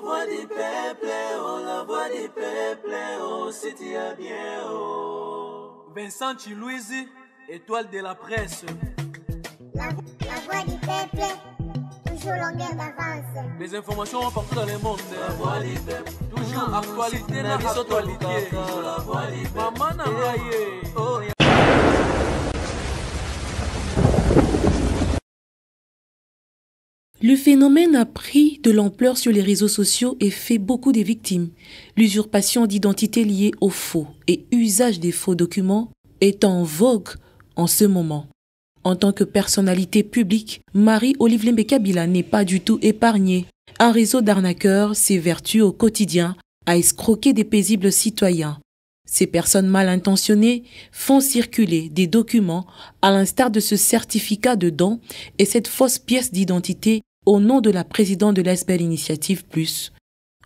voix du peuple, oh, la voix du peuple, oh, si tu as bien, oh. Vincent Chilouizi, étoile de la presse. La voix du peuple, toujours longueur d'avance. Les informations partout dans le monde. La voix du peuple, toujours actualité, la actualité. La voix du peuple, maman n'a pas. Le phénomène a pris de l'ampleur sur les réseaux sociaux et fait beaucoup de victimes. L'usurpation d'identité liée aux faux et usage des faux documents est en vogue en ce moment. En tant que personnalité publique, Marie-Olive Lembe-Kabila n'est pas du tout épargnée. Un réseau d'arnaqueurs s'évertue au quotidien à escroquer des paisibles citoyens. Ces personnes mal intentionnées font circuler des documents à l'instar de ce certificat de don et cette fausse pièce d'identité au nom de la présidente de l'ASBEL Initiative Plus.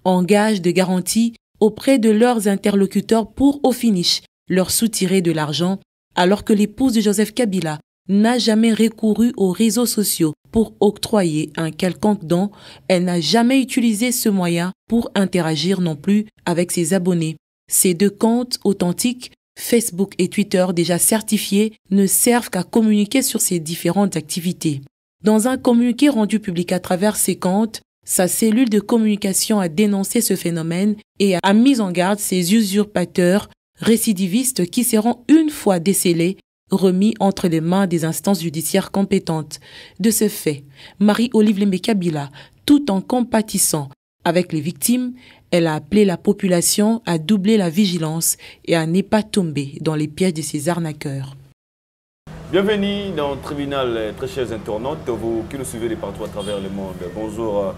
En gage de garantie auprès de leurs interlocuteurs pour, au finish, leur soutirer de l'argent, alors que l'épouse de Joseph Kabila n'a jamais recouru aux réseaux sociaux pour octroyer un quelconque don, elle n'a jamais utilisé ce moyen pour interagir non plus avec ses abonnés. Ces deux comptes authentiques, Facebook et Twitter déjà certifiés, ne servent qu'à communiquer sur ses différentes activités. Dans un communiqué rendu public à travers ces comptes, sa cellule de communication a dénoncé ce phénomène et a mis en garde ces usurpateurs récidivistes qui seront une fois décelés remis entre les mains des instances judiciaires compétentes. De ce fait, Marie-Olive Lembe-Kabila, tout en compatissant avec les victimes, elle a appelé la population à doubler la vigilance et à ne pas tomber dans les pièges de ces arnaqueurs. Bienvenue dans le tribunal, très chers internautes, vous qui nous suivez de partout à travers le monde. Bonjour,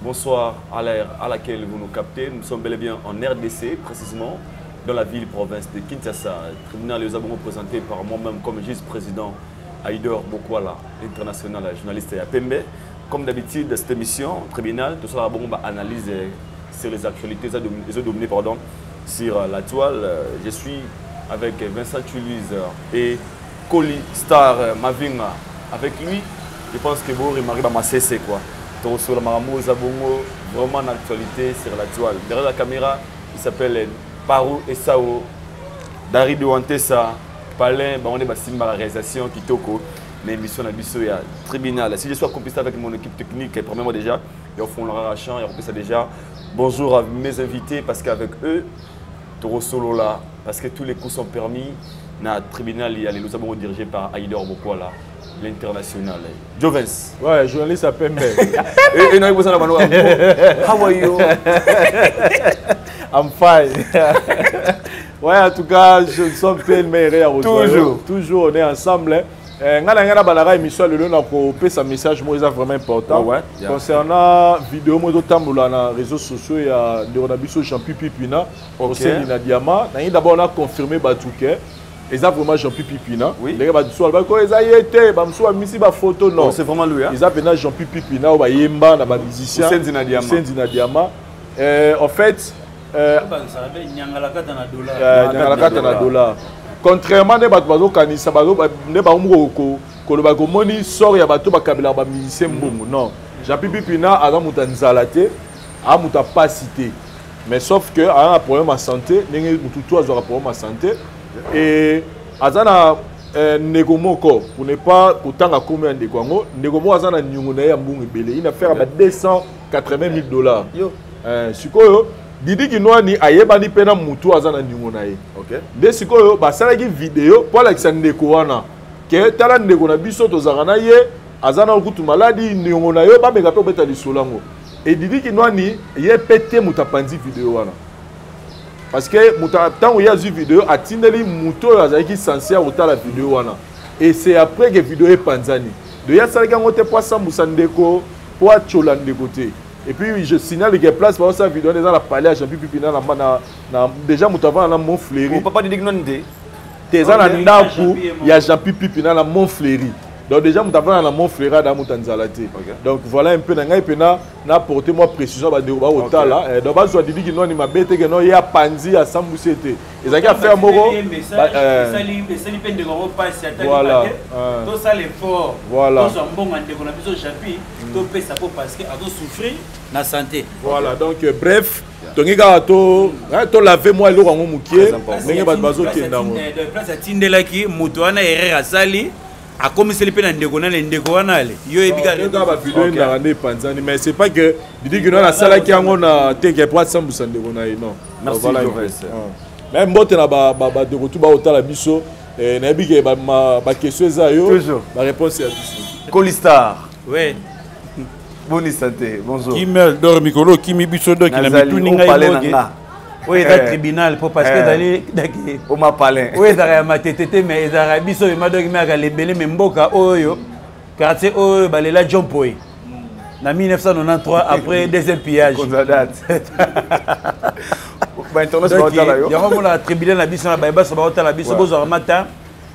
bonsoir à l'heure à laquelle vous nous captez. Nous sommes bel et bien en RDC, précisément dans la ville-province de Kinshasa. Le tribunal nous avons représenté par moi-même comme vice-président Aïdor Bokwala, international journaliste à Pembe. Comme d'habitude, cette émission, tribunal, tout ça, on va analyser sur les actualités, les dominées, pardon, sur la toile. Je suis avec Vincent Chilouizi et Koli Star Mavinga. Avec lui, je pense que vous remarquez ma CC quoi. Donc sur la Maramou Zabongo, vraiment en actualité sur la toile. Derrière la caméra, il s'appelle Parou Esao, Dari de Wantessa, Palin, on est basé dans la réalisation Kitoko, l'émission de Bisso et tribunal. Si je suis accompli avec mon équipe technique, premièrement déjà, ils font leur arrachant, ils ont ça déjà. Bonjour à mes invités parce qu'avec eux, Toro Solo là, parce que tous les coups sont permis. Dans le tribunal, il y a les Lusabongo dirigés par Aïdor Bokwala, l'international. Jovens. Ouais, journaliste à Pembe. Et nous avons how are you? I'm fine. Ouais, en tout cas, je suis plein meilleur. Toujours, on est ensemble. Ngana balaka émission le na ko pesa message moi ça vraiment important concernant vidéo moi dotambola na réseaux sociaux ya de Ronabiso Jean-Pipi Pina au sein de Diama na d'abord on a confirmé batuke et ça vraiment Jean-Pipi Pina les gars so ba ko eza yete ba mso misi ba photo non c'est vraiment lui hein ils appellent Jean-Pipi Pina ou ba yemba na ba musicien au sein de Diama en fait $. Contrairement à Bato Kanisa, ne ba umroko, koloba komoni sort ya bato bakabela ba musicien mbongo non. Jean-Pipi Pina a mutanzalate, a muta pas cité. Mais sauf que a un problème à santé, nenge mututu a un problème à santé et azana negomoko pour ne pas kutanga combien de kwango, negomo azana nyungu na ya mbongo ebele, il a fait à $280,000. Sikoyo Didi Kinwani ayebani pena mutu azana nyungu na ye. OK. De sikoyo basalaki vidéo pour la ndeko wana. Ke tala ndeko na biso tozaka na ye azana okutu maladi nyungu na yo ba meka pe beta lisolango. Et Didi Kinwani ye pété mutapanzi vidéo wana. Parce que muta tant ya zu vidéo atindeli muto azaki censé ota la vidéo wana. Et c'est après que vidéo est panzani. De ya salaki ngote pour sambusa ndeko pour chola ndeko te. Et puis je signale que place pour ça vidéo dans la palais à Jean-Pipi Pina déjà moutavant na Montfleury. Papa dit non Teza na ndaku ya Jean-Pipi Pina na Montfleury. Donc déjà, je suis dans mon frère dans Tanzalate. Donc voilà un peu, na porté moi précision ba au là. Donc je dis que non, il m'a bête que non, il y a Panzi à Samboussete. Et ça qui a fait moro. Voilà. Tout ça l'effort. Voilà. Tout ça bon on a besoin chapitre, tout peut ça parce que a souffrir na santé. Voilà, donc bref, donc to laver moi le rango mukie, ndenge ba bazo kenda mo. De place à Tindela qui mutu wana erreur asali. A comme c'est le pénal ndeko wana le yo ebika le gars ba vidéo na rande panzani mais c'est pas que dit que non la sala qui ngo na teke pour sambusa ndeko na non. Merci voilà. Même mbote na ba de retour ba otala biso na ebike ba question za yo. La réponse est biso. Colistar. Ouais. Bonne santé. Bonjour. Qui meurt dor mikolo qui mi biso do qui na mituni ngai. Oui, dans le tribunal, parce que d'aller. On m'a parlé. Oui, dans la matete, mais dans la biso, il m'a donné les belés, mais mboka, oyo, quartier, oyo, balela John Poy. En 1993, après deuxième pillage. Comme ça date. Il y a un tribunal, la biso, la biso, matin,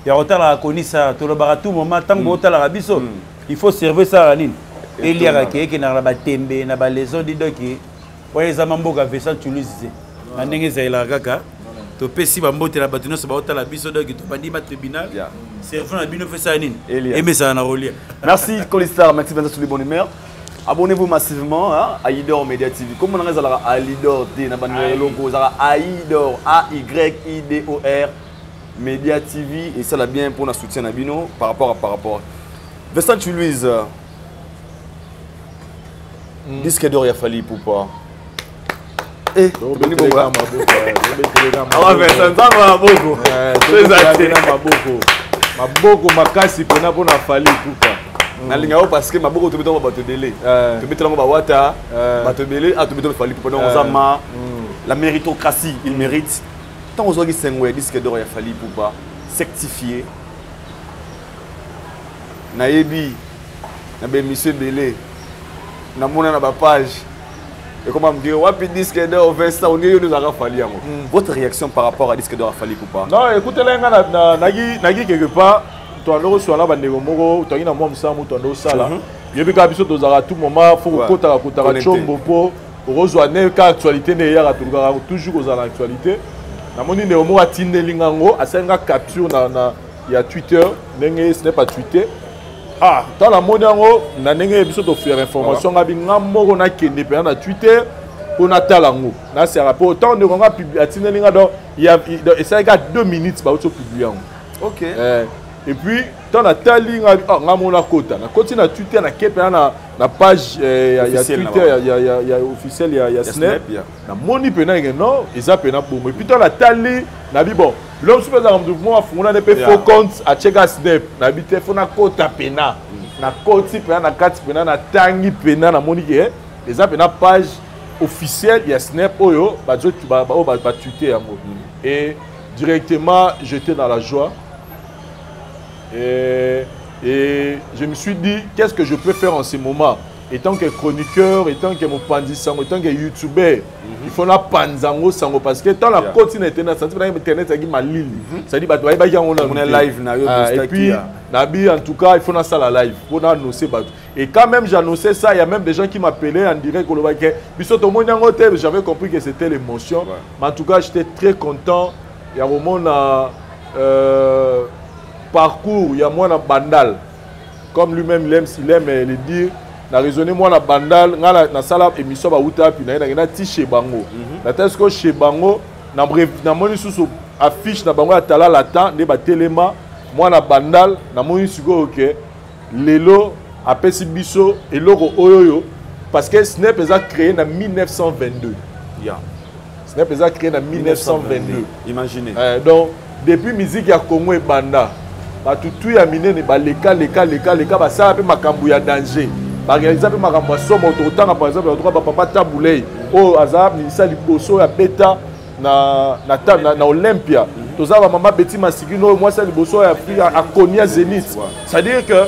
il y a un la konisa, tout le baratou, moment, tant que la biso, il faut servir ça à la ligne. Et il y a un qui n'a pas tembe, n'a pas les autres, qui, ouais, les amamboka, Vincent Toulouse. Ndenge zaila kaka to pesi ba mbote la batino so ba otala biso donc to bandi ma tribunal servant na bino fesa nini et mais ça na relia. Merci Colistar, merci Vincent sur les bonnes humeurs. Abonnez-vous massivement à Aïdor Media TV. Comme on a raison à Aïdor T na ban logo za Aïdor AYIDOR Media TV et ça l'a bien pour notre soutien na bino par rapport. Vincent Louise disque d'or ya fali pour pas. Eh, maboko makasi pena pona fali kuka na linga parce que maboko to beto ba to délai to beto ba wata ba to délai a to beto fali pour donc ozama la méritocratie il mérite tant aux ogi sengwe disque d'or ya fali pour pas certifié na yebi na be monsieur délai na mona na ba page. Et comment me dire, wapi disque d'or fait ça, on est nous a fallu. Votre réaction par rapport à disque d'or a fallu ou pas? Non, écoutez là, nagi quelque part, tu as le reçu là, bandego moro, tu as une môme ça, tu as le ça là. Il y a des choses à tout moment, faut que tu aies chombo pour rejoindre car actualité n'est hier à tout toujours aux actualité. Na moni ne omo atinde lingango, asenga capture na ya Twitter, ce n'est pas Twitter. Ah, dans la monnaie, on a des faire information. On a des kende na Twitter pour a talango. Na c'est rapport autant de on a publié il y a ça 2 minutes ba publier. OK. Et puis dans la tali on a mon kota. Na continue na Twitter na kepe na page il y a Twitter il y a officiel il y a Snap. Na moni pena non, ils a pena pour et puis dans la tali na bi bon. L'homme super dans le mouvement a fondé des faux comptes à checker Snap. Na bi téléphone na kota pena. Na koti pena na kati pena na tangi pena na moni ke les a pena page officielle il y a Snap oyo ba Twitter yango. Et directement j'étais dans la joie. Et je me suis dit, qu'est-ce que je peux faire en ce moment? Étant que chroniqueur, étant que mon pandisango, étant que youtubeur, il faut la panzango sango parce que dans la continent internet, ça dit internet ça dit ma ligne. Ça dit bah on est live na yo et puis nabi en tout cas, il faut na ça la live, pour annoncer bah. Et quand même j'annonçais ça, il y a même des gens qui m'appelaient en direct au Lobaké. Biso to mo nyango te, j'avais compris que c'était l'émotion. Mais en tout cas, j'étais très content. Il y a au monde parcours, il y a moi dans Bandal. Comme lui-même il aime le dire, na raisonné moi dans Bandal, na sala émission ba uta puis na ti chez Bango. Na tesco chez Bango, na moni sous affiche na Bango atala la temps de ba telema, moi na Bandal, na moni suko OK. Lelo apesi biso eloko oyoyo parce que Snap a créé en 1922. Snap a créé en 1922. Imaginez. Donc depuis musique ya Congo et Banda batutu ya minene baleka basala pe makambo ya danger barealiza pe makambo ya somo ototanga par exemple otoka papa Tabulei o azab ministre liboso ya beta na Olympia toza ba mama Betty Masigino moi ça liboso ya Akonia Zenith c'est-à-dire que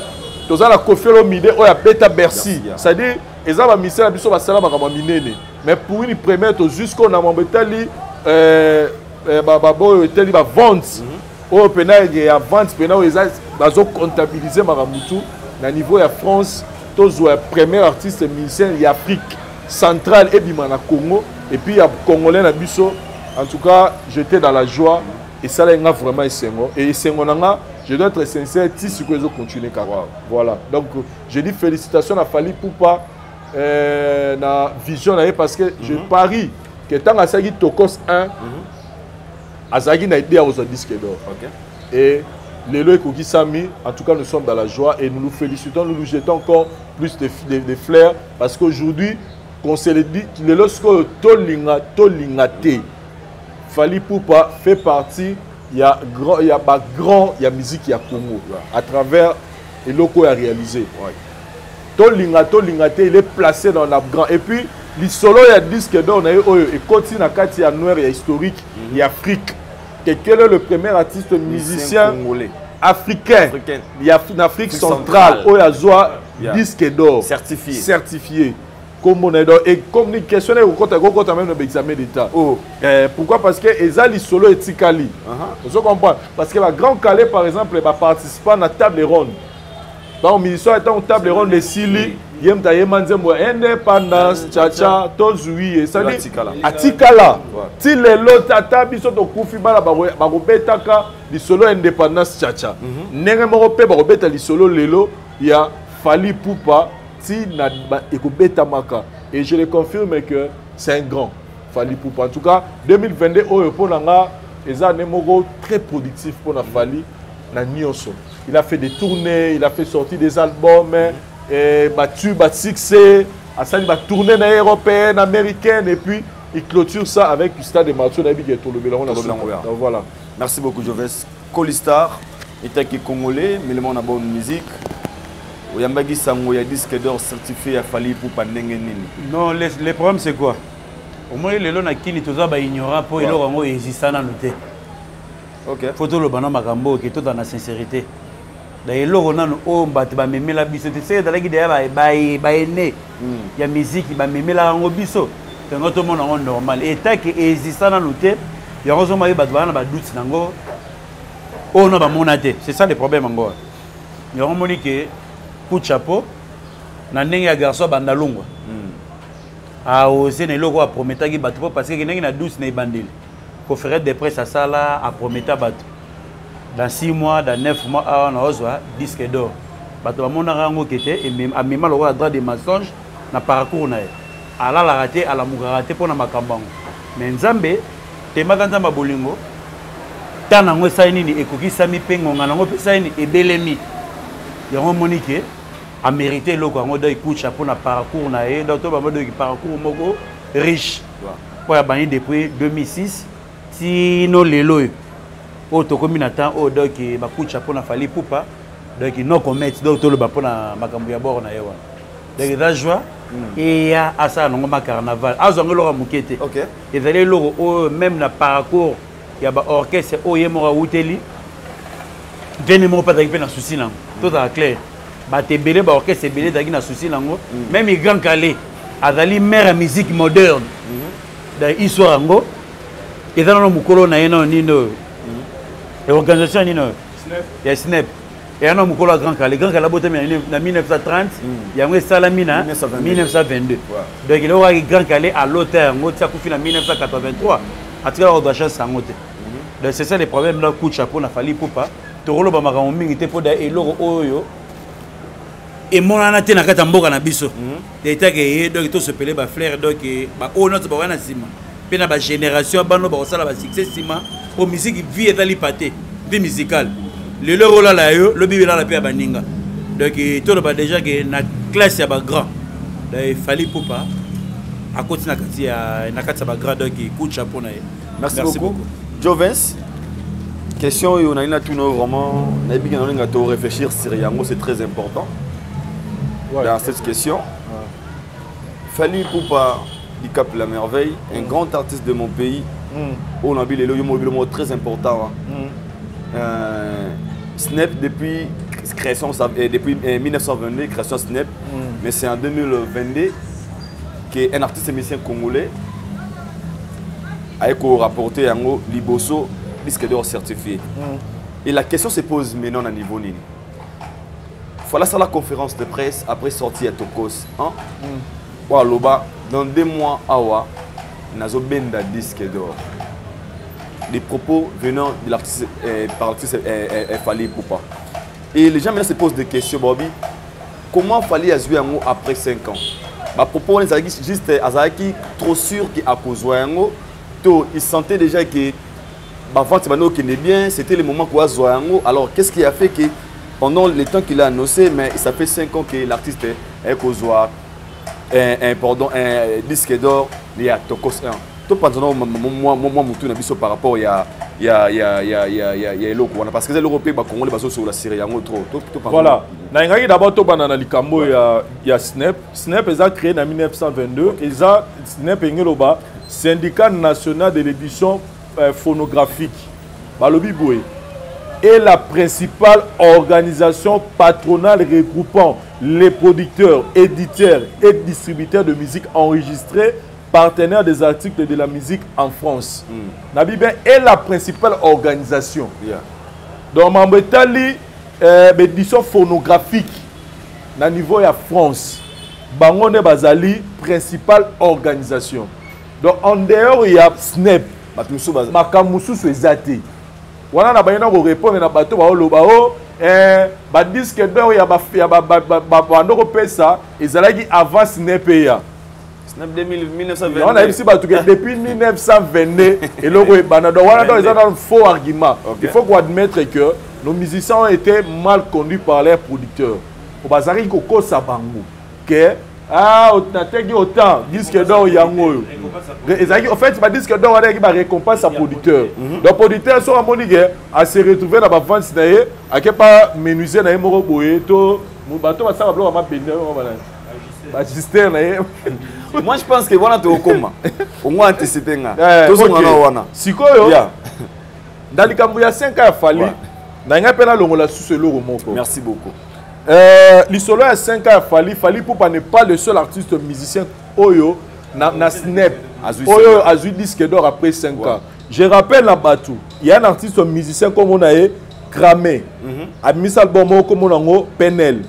toza la Kofelo Mide o ya beta Bercy c'est-à-dire eza ba ministre biso basala makambo minene mais pour une première to jusqu'au na mambetali babo eteli ba vente au pénal il y a vente pénal ils ont comptabilisé Maramutu na niveau de France tous les premiers artistes musiciens il y a Afrique centrale et Bimana Congo et puis il y a Congolais na biso en tout cas j'étais dans la joie et ça là vraiment Essengo et Essengo nanga je dois être sincère si ce que je continue voilà donc je dis félicitations à Fally Ipupa na vision parce que je parie que tant à Sagi Tokos 1 Azagi n'a été aux disques d'or. Et les lois Sami, en tout cas, nous sommes dans la joie et nous nous félicitons, nous nous jetons encore plus de fleurs parce qu'aujourd'hui, qu'on se le dit, les lois Tolingate, Fally Ipupa fait partie, il y a musique, il y a Congo, à travers les locaux à réaliser. Tolingate, il est placé dans la grande. Et puis, les solos, il y a disque d'or, et continue à Katia Noir, il y a historique, il y a Afrique. Quel est le premier artiste musicien africain? Il y a en Afrique centrale, où il y a disque d'or certifié. Comme on est dans et comme une question est même dans l'examen d'État. Pourquoi? Parce que les solo et Tikali. Vous comprenez? Parce que la Grand Calais, par exemple, va participer à la table ronde. Dans le ministère étant une table ronde de Sili, indépendance, tcha tozui et ça dit atikala ti lelo tata biso to kufi bala bakobetaka lisolo indépendance tcha ndenge moko pe bakobeta lisolo lelo ya Fally Ipupa ti na ekobeta maka et je le confirme que c'est un grand Fally Ipupa en tout cas 2022 oyo ponanga eza ne moko très productif pour na Fally na nyonso il a fait des tournées il a fait sortir des albums battu, succès, à ça il va tourner dans européenne, américaine et puis il clôture ça avec le stade de Martin Nabi qui est tourné donc voilà. Merci beaucoup Joves. Colistar, il est congolais, mais le monde a bonne musique. Il y a un disque d'or certifié à Fally Ipupa. Non, le problème c'est quoi? Au moins les gens qui sont ignorants pour les gens existent dans le thé. Ok. Photo le banon makambo qui est tout dans la sincérité. D'ailleurs, on a un bateau qui met la biso. Tu sais, dans la guide, il y a musique qui met la biso. C'est notre monde normal. Et tant qu'il existe dans l'hôtel, il y a un bateau qui a doute. On a monaté. C'est ça le problème encore. Il y a un monde qui coup de chapeau. Il y a un garçon qui a bandalongo. Ah, aussi, il y a un prometteur qui bateau parce qu'il y a un douce qui bandil. Conférence de presse à ça là, à prometteur bateau. Dans 6 mois, dans 9 mois, on a un disque d'or. Bato mon arango qui était et même à même le droit des mensonges na parcours na. Ala la raté, ala muka raté pour na makambango. Mais Nzambe, te maganda mabolingo. Tana ngo saini ni ekoki sami pengo ngana ngo saini ebelemi. Yango monique a mérité loko ngo doy kucha pour na parcours na e donc to ba modo ki parcours moko riche. Pour ya bani depuis 2006 si no lelo o to komi na temps o donc ba kucha pour na Fally Ipupa donc no commet donc to le ba pour na makambo ya bord na yewa. Donc la joie et ya asa no ma carnaval azongo lo mukete. OK. Et d'aller lo même na parcours il y a un orchestre qui est outeli. Il n'y a pas de souci. Tout est clair. Il y a un orchestre qui est souci. Même les grands calés, il y a une musique moderne. Dans l'histoire, il y a une organisation. Il y a Snap. Il y a un grand calé. Grand calé en 1930. Il y a un Salamina en 1922. Donc il y a un grand calé à l'auteur. Il y a en 1983. Donc c'est ça le problème là coup de chapeau na Fally Ipupa tokolo ba makambo mingi te poda eloko oyo et mon anate na kata mboka na biso eta ke donc to se pele ba frère donc ba ono to ba wana sima pe na ba génération bano ba osala ba succès sima pour musique vie etali paté vie musicale le loro là la yo le bibela la pe ba ninga donc to ba déjà que na classe ya ba grand donc Fally Ipupa à côté na kati ba grand donc coup de chapeau na. Merci beaucoup. Jovens, question on a tout nos romans, on a réfléchir sur Yango, c'est très important. Ouais, dans cette question, Fally Ipupa du Cap la Merveille, un grand artiste de mon pays, on a vu le mot très important. Snap depuis création, depuis 1922 création Snap, mais c'est en 2022 qu'un artiste musicien congolais a rapporté un liboso disque d'or certifié. Et la question se pose maintenant à niveau nini. Voilà ça la conférence de presse après sortie à Tokos. Hein? Loba, dans 2 mois, awa, nazo benda disque d'or. Des propos venant de l'artiste par l'artiste Fally Ipupa. Et les gens maintenant se posent des questions, Bobby. Comment Fally a joué un mot après 5 ans? À propos, juste Azaki trop sûr qu'à cause de il sentait déjà que bien, c'était le moment quoi Zoyango. Alors qu'est-ce qui a fait que pendant le temps qu'il a annoncé, mais ça fait 5 ans que l'artiste est Kozwa un disque d'or il y a Tokos 1. Tout pendant moi par rapport il y a parce que les Européens Congo les sur la Syrie trop. Voilà. D'abord tout banana likambo il y a Snap. Snap est créé en 1922 et ça Snap est syndicat national de l'édition phonographique. Est la principale organisation patronale regroupant les producteurs, éditeurs et distributeurs de musique enregistrés, partenaires des articles de la musique en France. Nabibé est la principale organisation. Donc, Mambetali, édition phonographique, na niveau de France. Bangone Bazali, principale organisation. Donc, en dehors, il y a Snap. Makamusu Suezate. Wana na bayina ko répondre na bato ba loba o ba disque d'or ya ba ndoko pesa ezalaki avant Snap ya. Snap 1922. On a ici bato que depuis 1922 et loko e bana donc wana donc un faux argument. Il faut qu'on admettre que nos musiciens ont été mal conduits par leurs producteurs. Au bazari ko kosa bango que on a autant disque d'or yango. En fait, c'est disque d'or qui va récompense à producteur. Donc producteur sont à Monique à se retrouver dans la vente sinaye à qui pas menuisier na moko boye to bato ba sala bloc ma pende ba système na. Moi je pense que voilà to koma. Au moins anticiper nga. To so ngana wana. Sikoyo. Dans les cambo ya 5 ans a fallu. Na nga pena longola sous le moko. Merci beaucoup. L'isolo à 5 ans Fally Ipupa n'est pas le seul artiste musicien Oyo na Snap Oyo a eu disque d'or après 5 ans. Je rappelle la Batou, il y a un artiste musicien comme on a Cramé, a mis album comme on a Penel.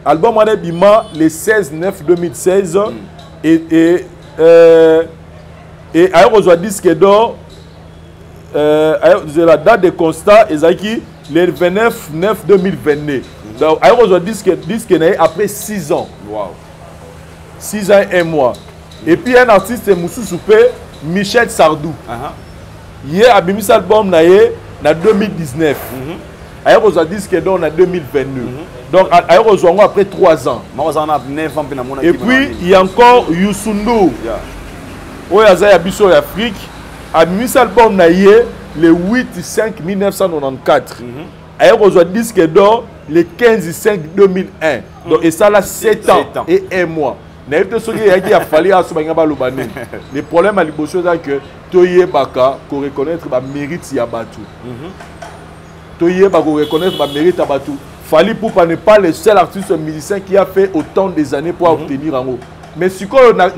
Album on a bima le 16/9/2016 et a reçu disque d'or la date de constat Ezaki le 29/9/2022. Donc, il y a un disque après 6 ans. Wow. 6 ans et 1 mois. Et puis, un artiste, Moussou Soupé, Michel Sardou. Il y a un album en 2019. Il y a un disque en 2022. Donc, il y a un après 3 ans. Et puis, il y a encore Youssou. Il y a un Afrique. Il y a un album le 8/5/1994. Il y a un disque d'or le 15/5/2001. Donc, et ça là 7 ans et 1 mois. Le problème à l'Ibosso c'est que Toye Baka qu'on reconnaître le mérite ya Batou. Toye Baka qu'on reconnaître le mérite à Batou. Fally Ipupa n'est pas le seul artiste musicien qui a fait autant des années pour obtenir en haut. Mais si on a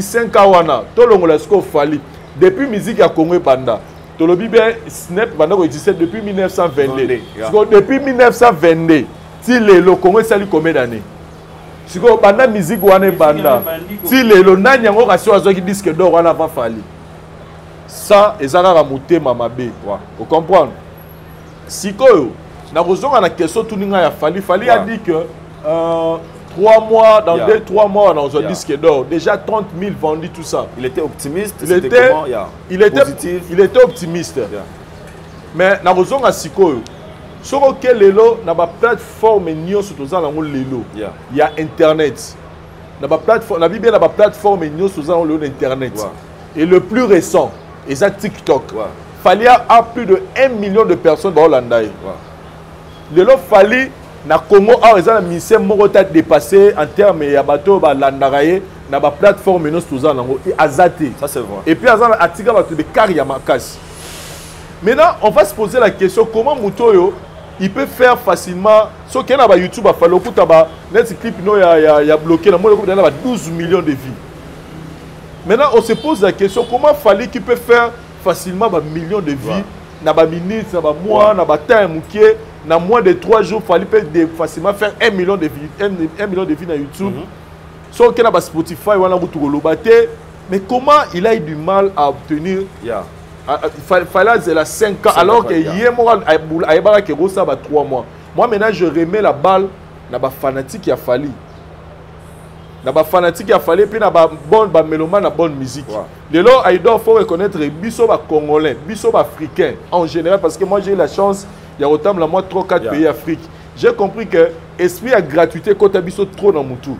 5 ans, tout le monde a Fally. Depuis musique à Congo Banda. Tolobi bien Snap existe depuis 1922. Depuis 1922, si le Congo sali combien d'années? Si on banda musique wana banda, si le nanyango rasio azoki disque d'or wana avant Fally. Ça ezala monter mamabe. Vous comprenez? Si ko na kozonga na question tuninga ya Fally a dit que 3 mois, dans 2-3 mois, dans un disque d'or, déjà 30 000 vendus, tout ça. Il était optimiste, il était positif. Il était optimiste. Mais dans le zone à Siko, sur lequel lelo, na ba plateforme nyo sur tous lelo. Il y a Internet. Na ba plateforme, na Bible na ba plateforme nyo sur lelo Internet. Et le plus récent, c'est TikTok. Fally a plus de 1 million de personnes dans Hollande. Lelo Fally na Congo a un ministère morota dépassé en termes ya bateau ba landaraye na ba plateforme nos tous en azate. Ça c'est vrai. Et puis azana atika bateau de Kariamakas. Maintenant, on va se poser la question comment Mutoyo il peut faire facilement ce qu'il y a sur YouTube a fallu que taba net clip no ya bloqué na moi il y a 12 millions de vues. Maintenant, on se pose la question comment Fally qui peut faire facilement 1 million de vues na ba minutes, na ba mois, na ba temps mukie, na moins de 3 jours, fallait facilement faire 1 million de vues, 1 million de vues sur YouTube. Sauf que na ba Spotify, wana butu kolobate. Mais comment il a eu du mal à obtenir? Il fallait la 5 ans, alors que hier, il y a 3 mois. Moi, maintenant, je remets la balle dans les fanatiques qui a fallu. Dans les fanatiques qui a fallu, puis dans les bonnes mélomans, dans la bonne musique. De là, il faut reconnaître les bisous congolais, bisous africains en général, parce que moi, j'ai eu la chance, il y a autant de moi 3-4 pays d'Afrique. J'ai compris que l'esprit à gratuité, quand tu as bisous trop dans mon tour.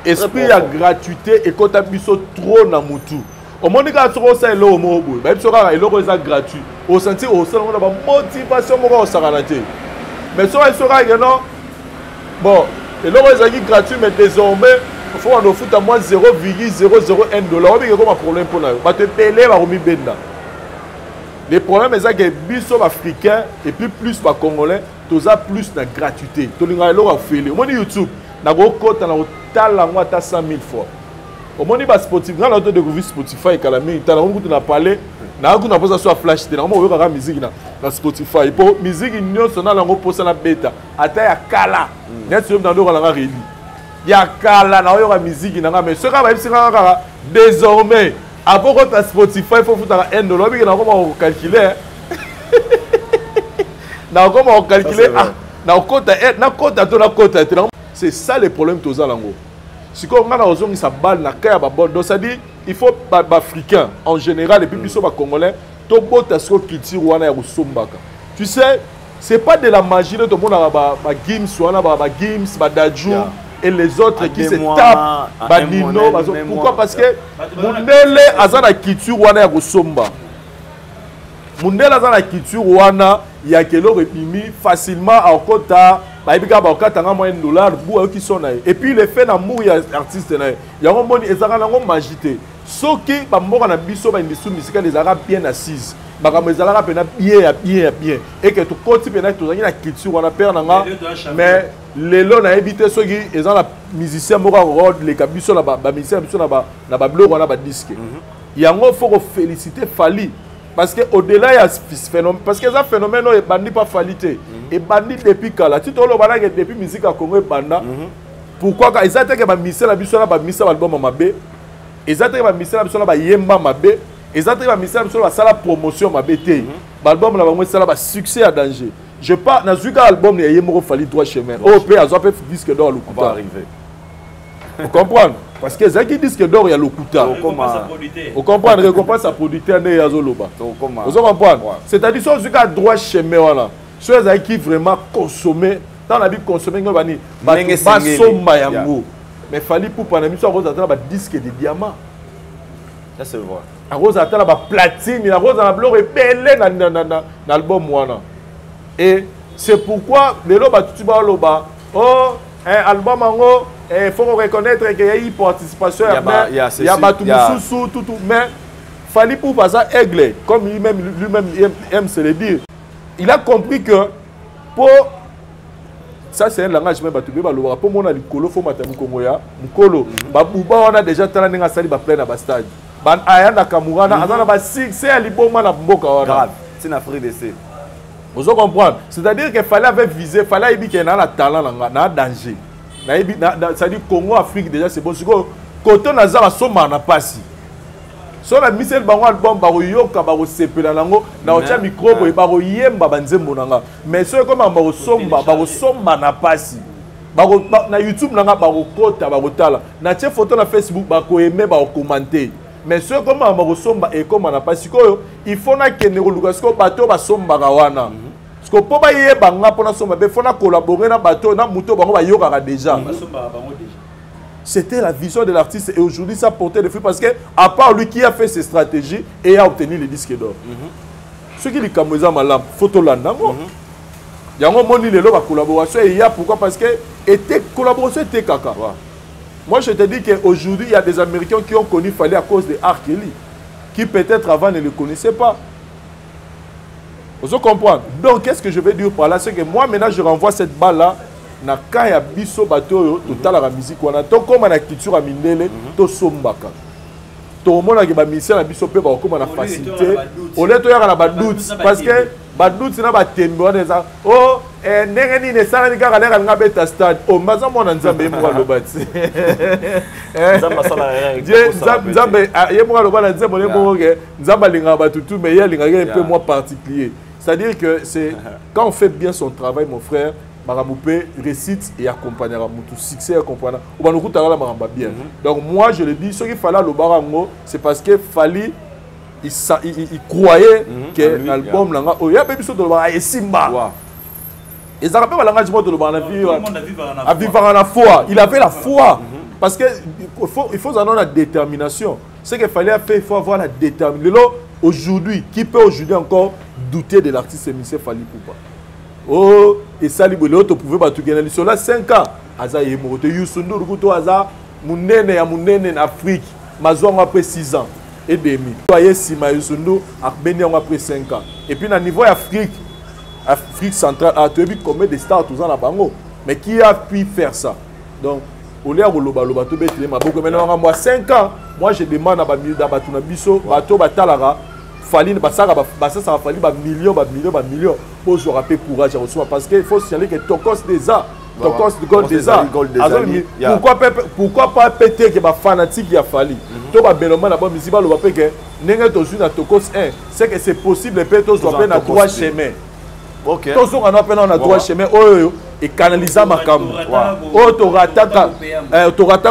Esprit à gratuité et quand tu as bisous trop dans mon tour. Au monde quand tu as l'eau au mobile, même si tu as l'eau gratuit, au sentier au sein on a motivation au saranaté. Mais si on sera bon, l'eau est gratuit mais désormais il faut en offrir à moi 0,001 $. Mais comme un problème pour nous, va te payer va remis benda. Les problèmes c'est que biso africains et puis plus pas congolais, tous a plus de gratuité. Tu linga l'eau a fait. Au monde YouTube, na go compte na otala ngwa ta 100 000 fois. Au monde ba Spotify, quand on a découvert Spotify Kalami, tu as parlé, na ko na posa sur flash, tu na mo yoka musique na Spotify. Pour musique nyo sona la ngo posa na beta, ata ya kala. Net sur dans do la réli. Ya kala na yoka musique na mais ce ka ba bisika ka désormais avant que ta Spotify faut foutre $1 mais na comment calculer. Na comment calculer na compte c'est ça le problème tous alango. Si on a raison, ça balle na kaya babon. Donc ça dit, il faut africain en général et puis plus les congolais, to bota so culture wana ya kusombaka. Tu sais, c'est pas de la magie de tout le monde ba games wana ba games ba daju et les autres qui se tapent ba nino. Pourquoi? Parce que mundele azana culture wana ya kusomba. Mundele azana culture wana ya kelo repimi facilement en kota. Et puis le fait d'amour il y a artiste il y a un monde ils ont magité ceux qui ba mboka na biso ba industrie musicale les arabes bien assises ba comme les arabes bien et que tout côté bien tout la culture on a peur nanga mais les lots na éviter ceux qui ils ont la musicien moko road les kabiso na ba musicien biso na ba blog on a ba disque il y a un faut féliciter Fally. Parce qu'au-delà, il y a ce phénomène. Parce que ce phénomène n'est pas falité. Et bandit depuis Kala. Tu te dis que depuis la musique à Congo, pourquoi ils ont été que la musique à l'album Mabé. Ils ont été que la musique à Yemba Mabé. Ils ont été que la musique à la promotion Mabé. L'album a un succès à danger. Je parle dans un album, il y a Yemba Fally 3 chemins. Oh, P, ils ont fait disque d'or. On va arriver. Vous comprenez? Parce que les qui disent que d'or, il y a le Kouta. Vous comprenez? Récompense à producteur de Yazoloba. Vous comprenez? C'est-à-dire que ceux qui ont droit chemin, ceux qui vraiment consommer, dans la vie consommer, ils vont mais Fally pour prendre un disque de diamant. Ça se voit. À rose à la platine, à rose à blanc et pelé dans l'album. Et c'est pourquoi les lobas, tu vas loba. Oh, un album en haut. Il faut reconnaître qu'il y a eu participation, il y a tout, mais Fally pour faire ça aigle, comme lui-même aime se le dire. Il a compris que pour ça c'est un langage même pour mon ali kolo faut matamu kongoya mukolo babuba on a déjà talent nga sali ba plein na stade ban aya na kamurana azana ba succès ali boma na mboka wana c'est na Afrique de C. Vous comprenez? C'est-à-dire que Fally avait visé, Fally il y a un talent na danger. C'est-à-dire Congo, Afrique déjà c'est bon. Quand on a ça, on a pas si. Sur la mission de album, baroyoka barosepela nango na ocha micro boy baroyemba banzembo nanga. Mais ceux comme barosomba na pasi. Baro na YouTube nanga barokota barotala. Na tie photo na Facebook bakoaimer bakommenter. Mais ceux comme barosomba et comme na pasi koyo, il faut na kenero lukasko bato basomba kawana. Parce que pour bailler banga pour na somba be faut na collaborer na bato na muto bango ba yoka déjà. C'était la vision de l'artiste et aujourd'hui ça portait des fruits parce que à part lui qui a fait ses stratégies et a obtenu les disques d'or. Ceux qui les camoisa malam photo là nango. Il y a un moment il est là la collaboration et il y a pourquoi parce que était collaboration était caca. Moi je te dis qu'aujourd'hui il y a des Américains qui ont connu Fally à cause de R. Kelly qui peut-être avant ne le connaissaient pas. Vous comprenez? Donc qu'est-ce que je veux dire par là, c'est que moi maintenant je renvoie cette balle là. Na kaya biso bato total la musique wana to comme na culture a mindele to sombaka tout le monde a des missions à biso pe ba comme na facilité au lieu to yaka na ba doute parce que ba doute na ba tembo na ça oh ndenge ni ne sala ni kaka leka nga beta stade oh maza mona nzambe mo lo bati nzamba sala nzambe ye mo lo bana nzambe mo ke nzamba linga ba tutu mais ye linga un peu moins particulier, c'est-à-dire que c'est quand on fait bien son travail mon frère Maramoupe récite et accompagnera tout succès accompagnera ou ba nous la maramba bien. Donc moi je le dis ce qu'il fallait le barango c'est parce que Fally il croyait que l'album langa oh ya bebi so de ba esimba. Et ça rappelle la langage de l'Obana à vivre en la foi. Il avait la foi parce que il faut avoir la détermination. Ce qu'il fallait faire, il faut avoir la détermination. Aujourd'hui, qui peut aujourd'hui encore douter de l'artiste émissé Fally Poupa? Oh, et ça, l'autre pouvait pas tout gagner. Sur là, 5 ans, Aza est mort. Youssou Ndour, Aza, Mounene en Afrique, Mazouang après 6 ans et demi. Voyez si Youssou Ndour a béni après 5 ans. Et puis, à niveau Afrique centrale, tu as vu combien de stars tous en Bango. Mais qui a pu faire ça? Donc, au lieu de Loba, tu as beaucoup maintenant, moi 5 ans, moi je demande à Batuna Bisso, Bato Batalara. Fally ça va falloir millions pour se rappeler courage à recevoir parce qu'il faut signaler que Tokos déjà pourquoi pas péter que ba fanatique ya Fally to ba beloma na ba musiba lo ba que nenga to na Tokos 1 c'est que c'est possible peut to so na droit chemin OK to so na peine na droit chemin et canaliser makambo to rataka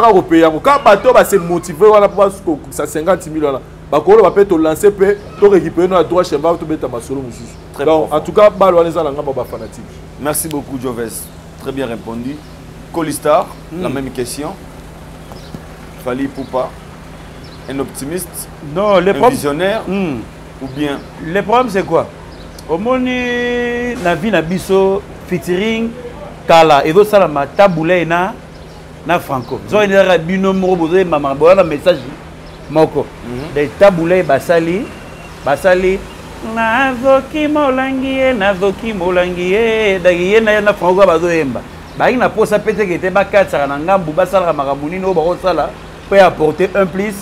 européen quand bato ba se motiver wana pour ça 50 000 là. Bakolo va peut lancer pe to récupérer na droit chemin to beta masolo mususu. Donc en tout cas balo les ala ngamba ba fanatique. Merci beaucoup Joves. Très bien répondu. Colistar, la même question. Fally Poupa, un optimiste, non, un visionnaire ou bien. Le problème c'est quoi? Au moni na vie na biso featuring Kala et ça la taboulé na Franco. Zo ina bino mo bozo mama bola message moko. Des taboulé basali nazoki molangie dagiye na Franco bazoyemba. Ba ina posa pete ke te bakatsa na ngambu basala makamuni no ba sala peut apporter un plus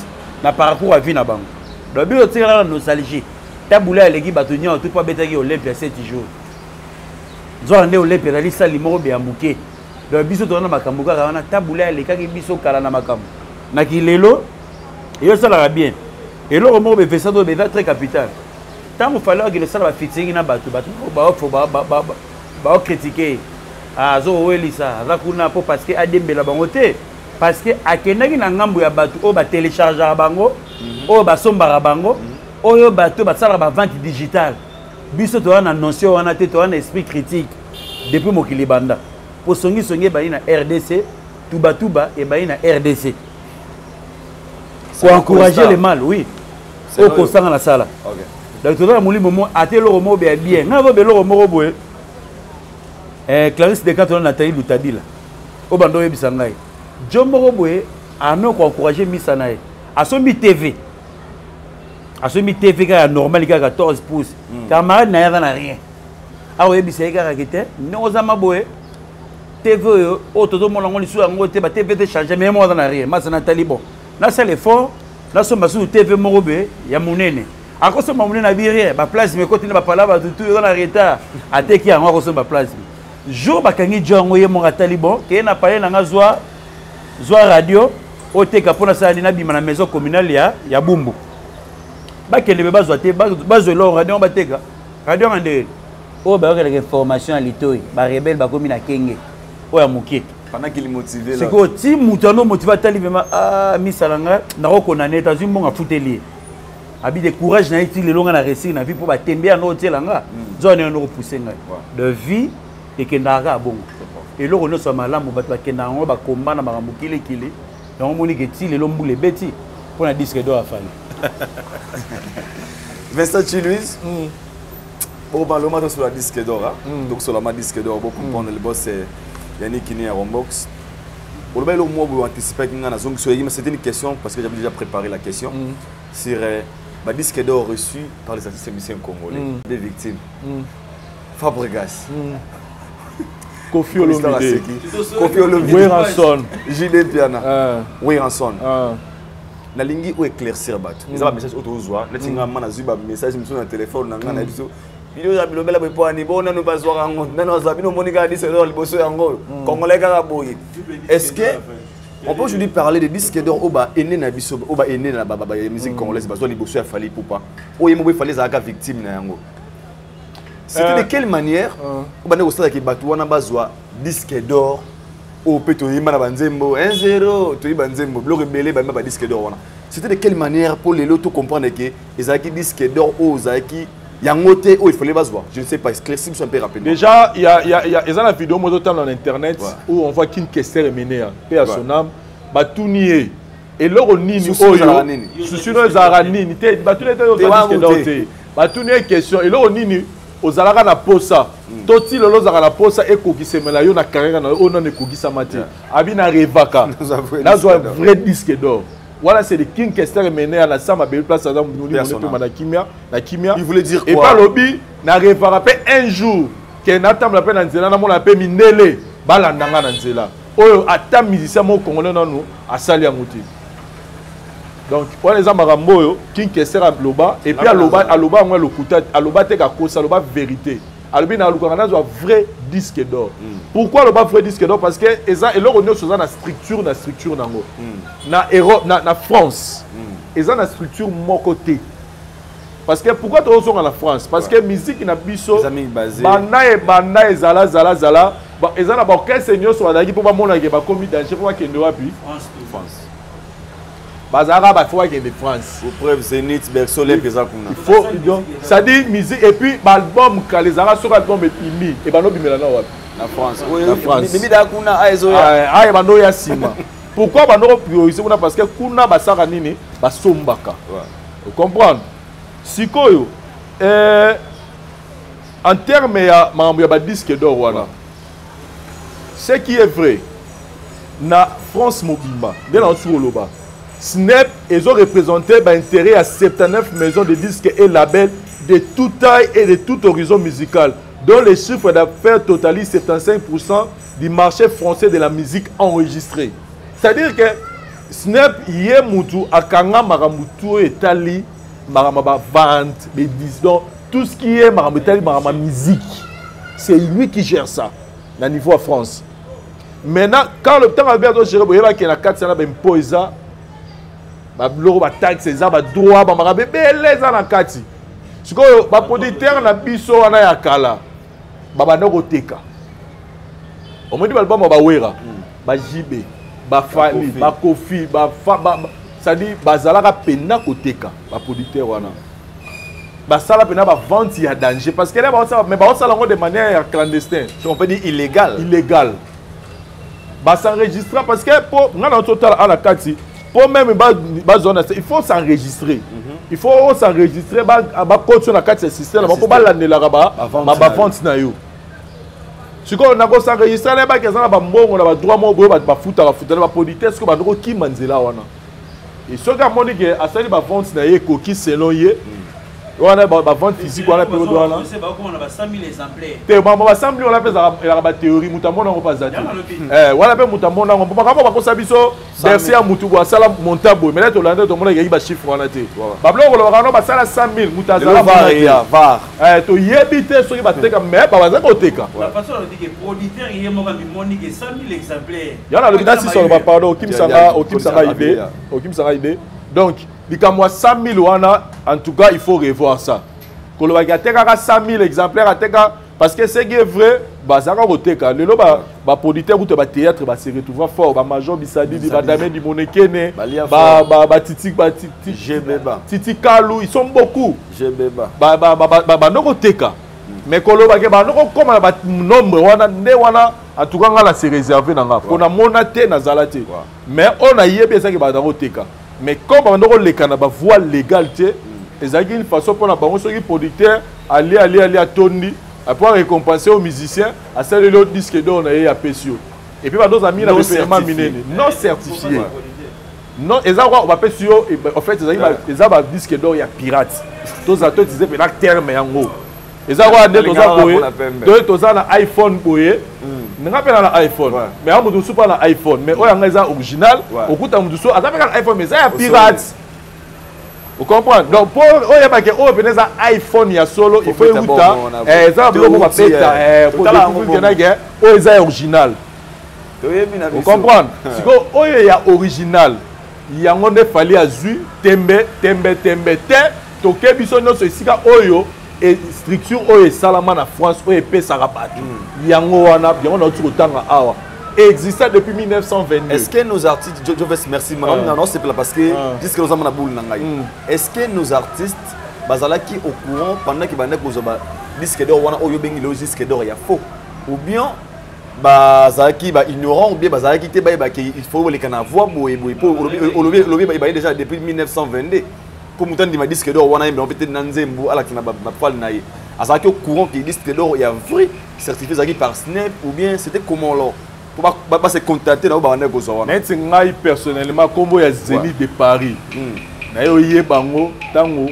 na parcours à vie na bango. Le but de tirer la nostalgie. Taboulé à l'équipe batonio tout pas bête que Olympia 7 jours. Zoande Olympia dali sali moko be ambuke. Le biso tona makambuka kana taboulé à l'équipe biso kala na makambu. Na kilelo et ça la bien. Et le mot be fait ça do be très capital. Tant il fallait que le sala ba fitting na batu ba critiquer. Ah zo welisa zakuna po parce que adembela bangote parce que akenaki na ngambu ya batu o ba télécharger bango o ba somba bango oyo bato basala ba vente digitale biso to wana notion wana te to wana esprit critique depuis mokili banda po songi ba ina RDC tuba et ba ina RDC pour encourager les mal oui au constant na sala OK donc to na muli momo atelo mo be bien ngavo be lo mo boye Clarisse Decaton Nathalie Lutadila o bando yebisa ngai Jombo boye ano ko encourager misanae asombi TV Assomi TV ka normal ka 14 pouces. Camarade na yava na rien. Ah oui bisé ka rakete. Non za maboé. TV o toto mo lango lisu yango te ba TV te changer mais moi na rien. Ma sana talibon. Na c'est l'effort. Na so masu TV mo robe ya munene. Akoso ma munene na biré ba place me côté na ba palaba tout na retard. Ateki yango akoso ba place. Jour ba kangi jongo ye mo talibon ke na parler na ngazwa radio o te ka pona sa na bima na maison communale ya Bumbu. Bakende be bazwa te bazwe lo radio bateka radio ngande o ba ka formation à litoi ba rebelle ba komi na kenge o ya mukie pendant qu'il motivé là c'est que ti mutano motivé tali vraiment ah misalanga na ko na neta zimbo nga futeli abi de courage na iti le longa na réussir na vie pour ba tembe na otelanga zone no pousser nga de vie et que ndaka bongo et lo no so malamu ba kenda ngo ba komba na makambo kile donc moni ke ti le lombule beti pour na disque d'or afali Vincent Chiluise, bon, le matin sur la disque d'or, donc sur la disque d'or, pour comprendre le boss, c'est Yannick Kini à Rombox. Pour le bel au mois où anticiper c'était une question parce que j'avais déjà préparé la question sur le disque d'or reçu par les artistes musiciens congolais, des victimes. Fabregas, Kofi Olomide, Kofi Olomide, Weranson, Gilles Piana, Weranson. nalingi ou éclaircir bato ils ont un message auto zoa na tinga mana zuba message sur le téléphone na ngana biso bilo ya bilobela be poani bona no bazwa ngo nano zabino monika dit c'est dans le bosso yango congolais kaka boye est-ce que on peut aujourd'hui parler de disques d'or oba ene na biso oba ene na baba musique congolaise bazwa liboso ya fali poupa o yemo be fali za ka victime na yango c'était de quelle manière oba ne osala ki bato wana bazwa disque d'or au peto yima na banzembo 1-0 to yiba nzembo bloc rebelle ba ba disque d'or wana c'était de quelle manière pour les lotos comprendre que ezaki disque d'or o zaki yangote o il fallait bazwa je ne sais pas éclaircir un peu rapidement déjà il y a une vidéo moi dans internet où on voit qu'une question est menée paix à son âme batunier et loro nini oyo susino zaranini te batunier disque d'or te batunier question et loro nini ozalaka na posa toti lolo zaka na posa ekokisemela yo na carrière na o non ekokisama te abi na revaka nazwa vrai disque d'or voilà c'est le King Kester mené à la Sama belle place dans na kimia il voulait dire quoi et pas lobby na revaka pe un jour que natam la pe na nzela na mona pe minele balandanga na nzela oyo ata musicien mo congolais nanu asali ya muti donc on les amaramboyo King Kester aloba et puis aloba moi lokuta aloba te ka kosa aloba vérité alobi na lukanga na vrai disque d'or pourquoi aloba vrai disque d'or parce que eza eloko nyonso za na structure nango na Europe na France eza na structure moko te parce que pourquoi to zonga na France parce que musique na biso banda ezala eza na ba orchestre nyonso badaki po ba mona ke ba komi danger po ba kende wapi France Bazara ba faut qu'il de France. Pour preuve Zénith Berceau les présents kuna. Il faut donc ça dit musique et puis l'album Kalizara sur album et Pimi et bano bimela na wapi na France. Oui, France. Mimi da kuna aizoya. Ah bano ya sima. Pourquoi bano prioriser kuna parce que kuna basara nini basombaka. Vous comprenez? Sikoyo en termes ya mambo ya ba disque d'or wana. Ce qui est vrai na France mobimba de la Suroloba. Snap, ils ont représenté l'intérêt à 79 maisons de disques et labels de toute taille et de tout horizon musical, dont les chiffres d'affaires totalisent 75% du marché français de la musique enregistrée. C'est-à-dire que Snap, hier, Moutou, Akanga, Maramoutou, Etali, Maramaba, vente, les disques, donc tout ce qui est Maramutali, Marama musique, c'est lui qui gère ça, au niveau de France. Maintenant, quand le temps a bien géré, il y a 4 ans, il y a ba bloro ba taxe za ba droit ba marabe beleza na kati sikoyo ba producteur na biso wana ya kala ba bana koteka omodi ba album ba wera ba jibe ba fali ba kofi ba ça dit bazalaka pena koteka ba producteur wana ba sala pena ba vente ya danger parce que là ba ça mais ba ça de manière clandestine on peut dire illégal ba s'enregistrer parce que pour ngana total à la kati pour même il faut s'enregistrer. Il faut s'enregistrer. Il faut s'enregistrer. Système. Il faut s'enregistrer. Si on a s'enregistrer, il faut s'enregistrer. On a ba vente physique on a période wana c'est pas comment on a 100 000 exemplaires te ba 100 000 on a fait la théorie mutamona on pas zati wala pe mutamona on pas ko sabiso merci à mutu kwa sala montabo mais là to landa to mona yi ba chiffre wana te ba bloko lo kana ba sala 100 000 mutazala var to yebite so ki ba teka mais ba baza ko teka la façon on dit que producteur il est mo ba moni que 100 000 exemplaires yana le bidasi sur ba pardon Kim Sanga idée donc Dikamo 100 000 wana, en tout cas, il faut revoir ça. Quand on a 100 000 exemplaires, parce que c'est vrai, les producteurs de théâtre se retrouvent fort. Les major Bissadi, les Badame di Monekene, Titi Kalou, ils sont beaucoup. Mais quand on a un nombre, en tout cas, on a se réservé. On a monaté dans Zalate. Mais on a yébé ça qui va dans le mais comme on a les voie légalité, ils ont une façon pour les producteurs aller à Tony, pour récompenser aux musiciens, à celle de l'autre disque d'or on a PSO. Et puis nos amis non certifiés. Non, ils ont un PSO, en fait, ils ont un disque d'or, il y a pirate. Tous les autres disaient que terme est en haut. eza quoi nde toza boye to toza na iPhone boye nga pe na iPhone mais a mutu supa na iPhone mais oyo nga eza original okuta mutu so aza pe na iPhone mais ça ya pirate. Vous comprenez? Donc pour oyo ba ke oyo peneza iPhone ya solo il faut écouter eza biloko ba peta pour découvrir que na ke oyo eza original. Vous comprenez? Siko oyo ya original yango nde fali azui tembe te tokebi so nyonso esika oyo et structure oyo salama na France oyo epesaka bato yango wana yango na tuko tanga awa existait depuis 1922. Est-ce que nos artistes merci non c'est parce que disque nous amana boule na ngai. Est-ce que nos artistes bazalaki au courant pendant que banda kozoba disque d'or wana oyo bengi le disque d'or ya faux ou bien bazalaki ba ignorant ou bien bazalaki te ba il faut les kana voix boye pour lobby ba déjà depuis 1922. Comme on dit, disque d'or, on a peut-être Nanzembo, à la Knabapal Naï. Est-ce que au courant que disque d'or, il y a vrai certifié par Snap ou bien c'était comment là? Pour pas se contacter dans le Bango. Mais personnellement, comme il y a Zénith de Paris, il y a Bango, Tango.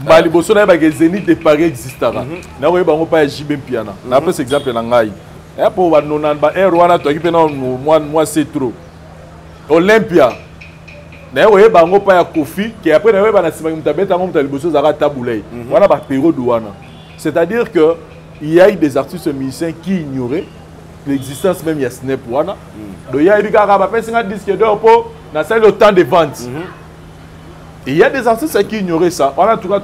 Baliboso na ba Zénith de Paris existara. Na oye bango pa JB Piana. Na peu exemple na ngai. Et pour ba nonana ba Rwanda to ki na moi c'est trop. Olympia. Na oye bango pa ya Kofi qui après na oye ba na sima mutabeta ngo mutaliboso zaka tabulay. Wana ba période wana. C'est-à-dire que il y a eu des artistes musiciens qui ignoraient l'existence même ya Snap wana. Donc il y a eu ka ba pesa disque d'or pour na salle le temps de vente. Il y a des artistes qui ignoraient ça. On a en tout cas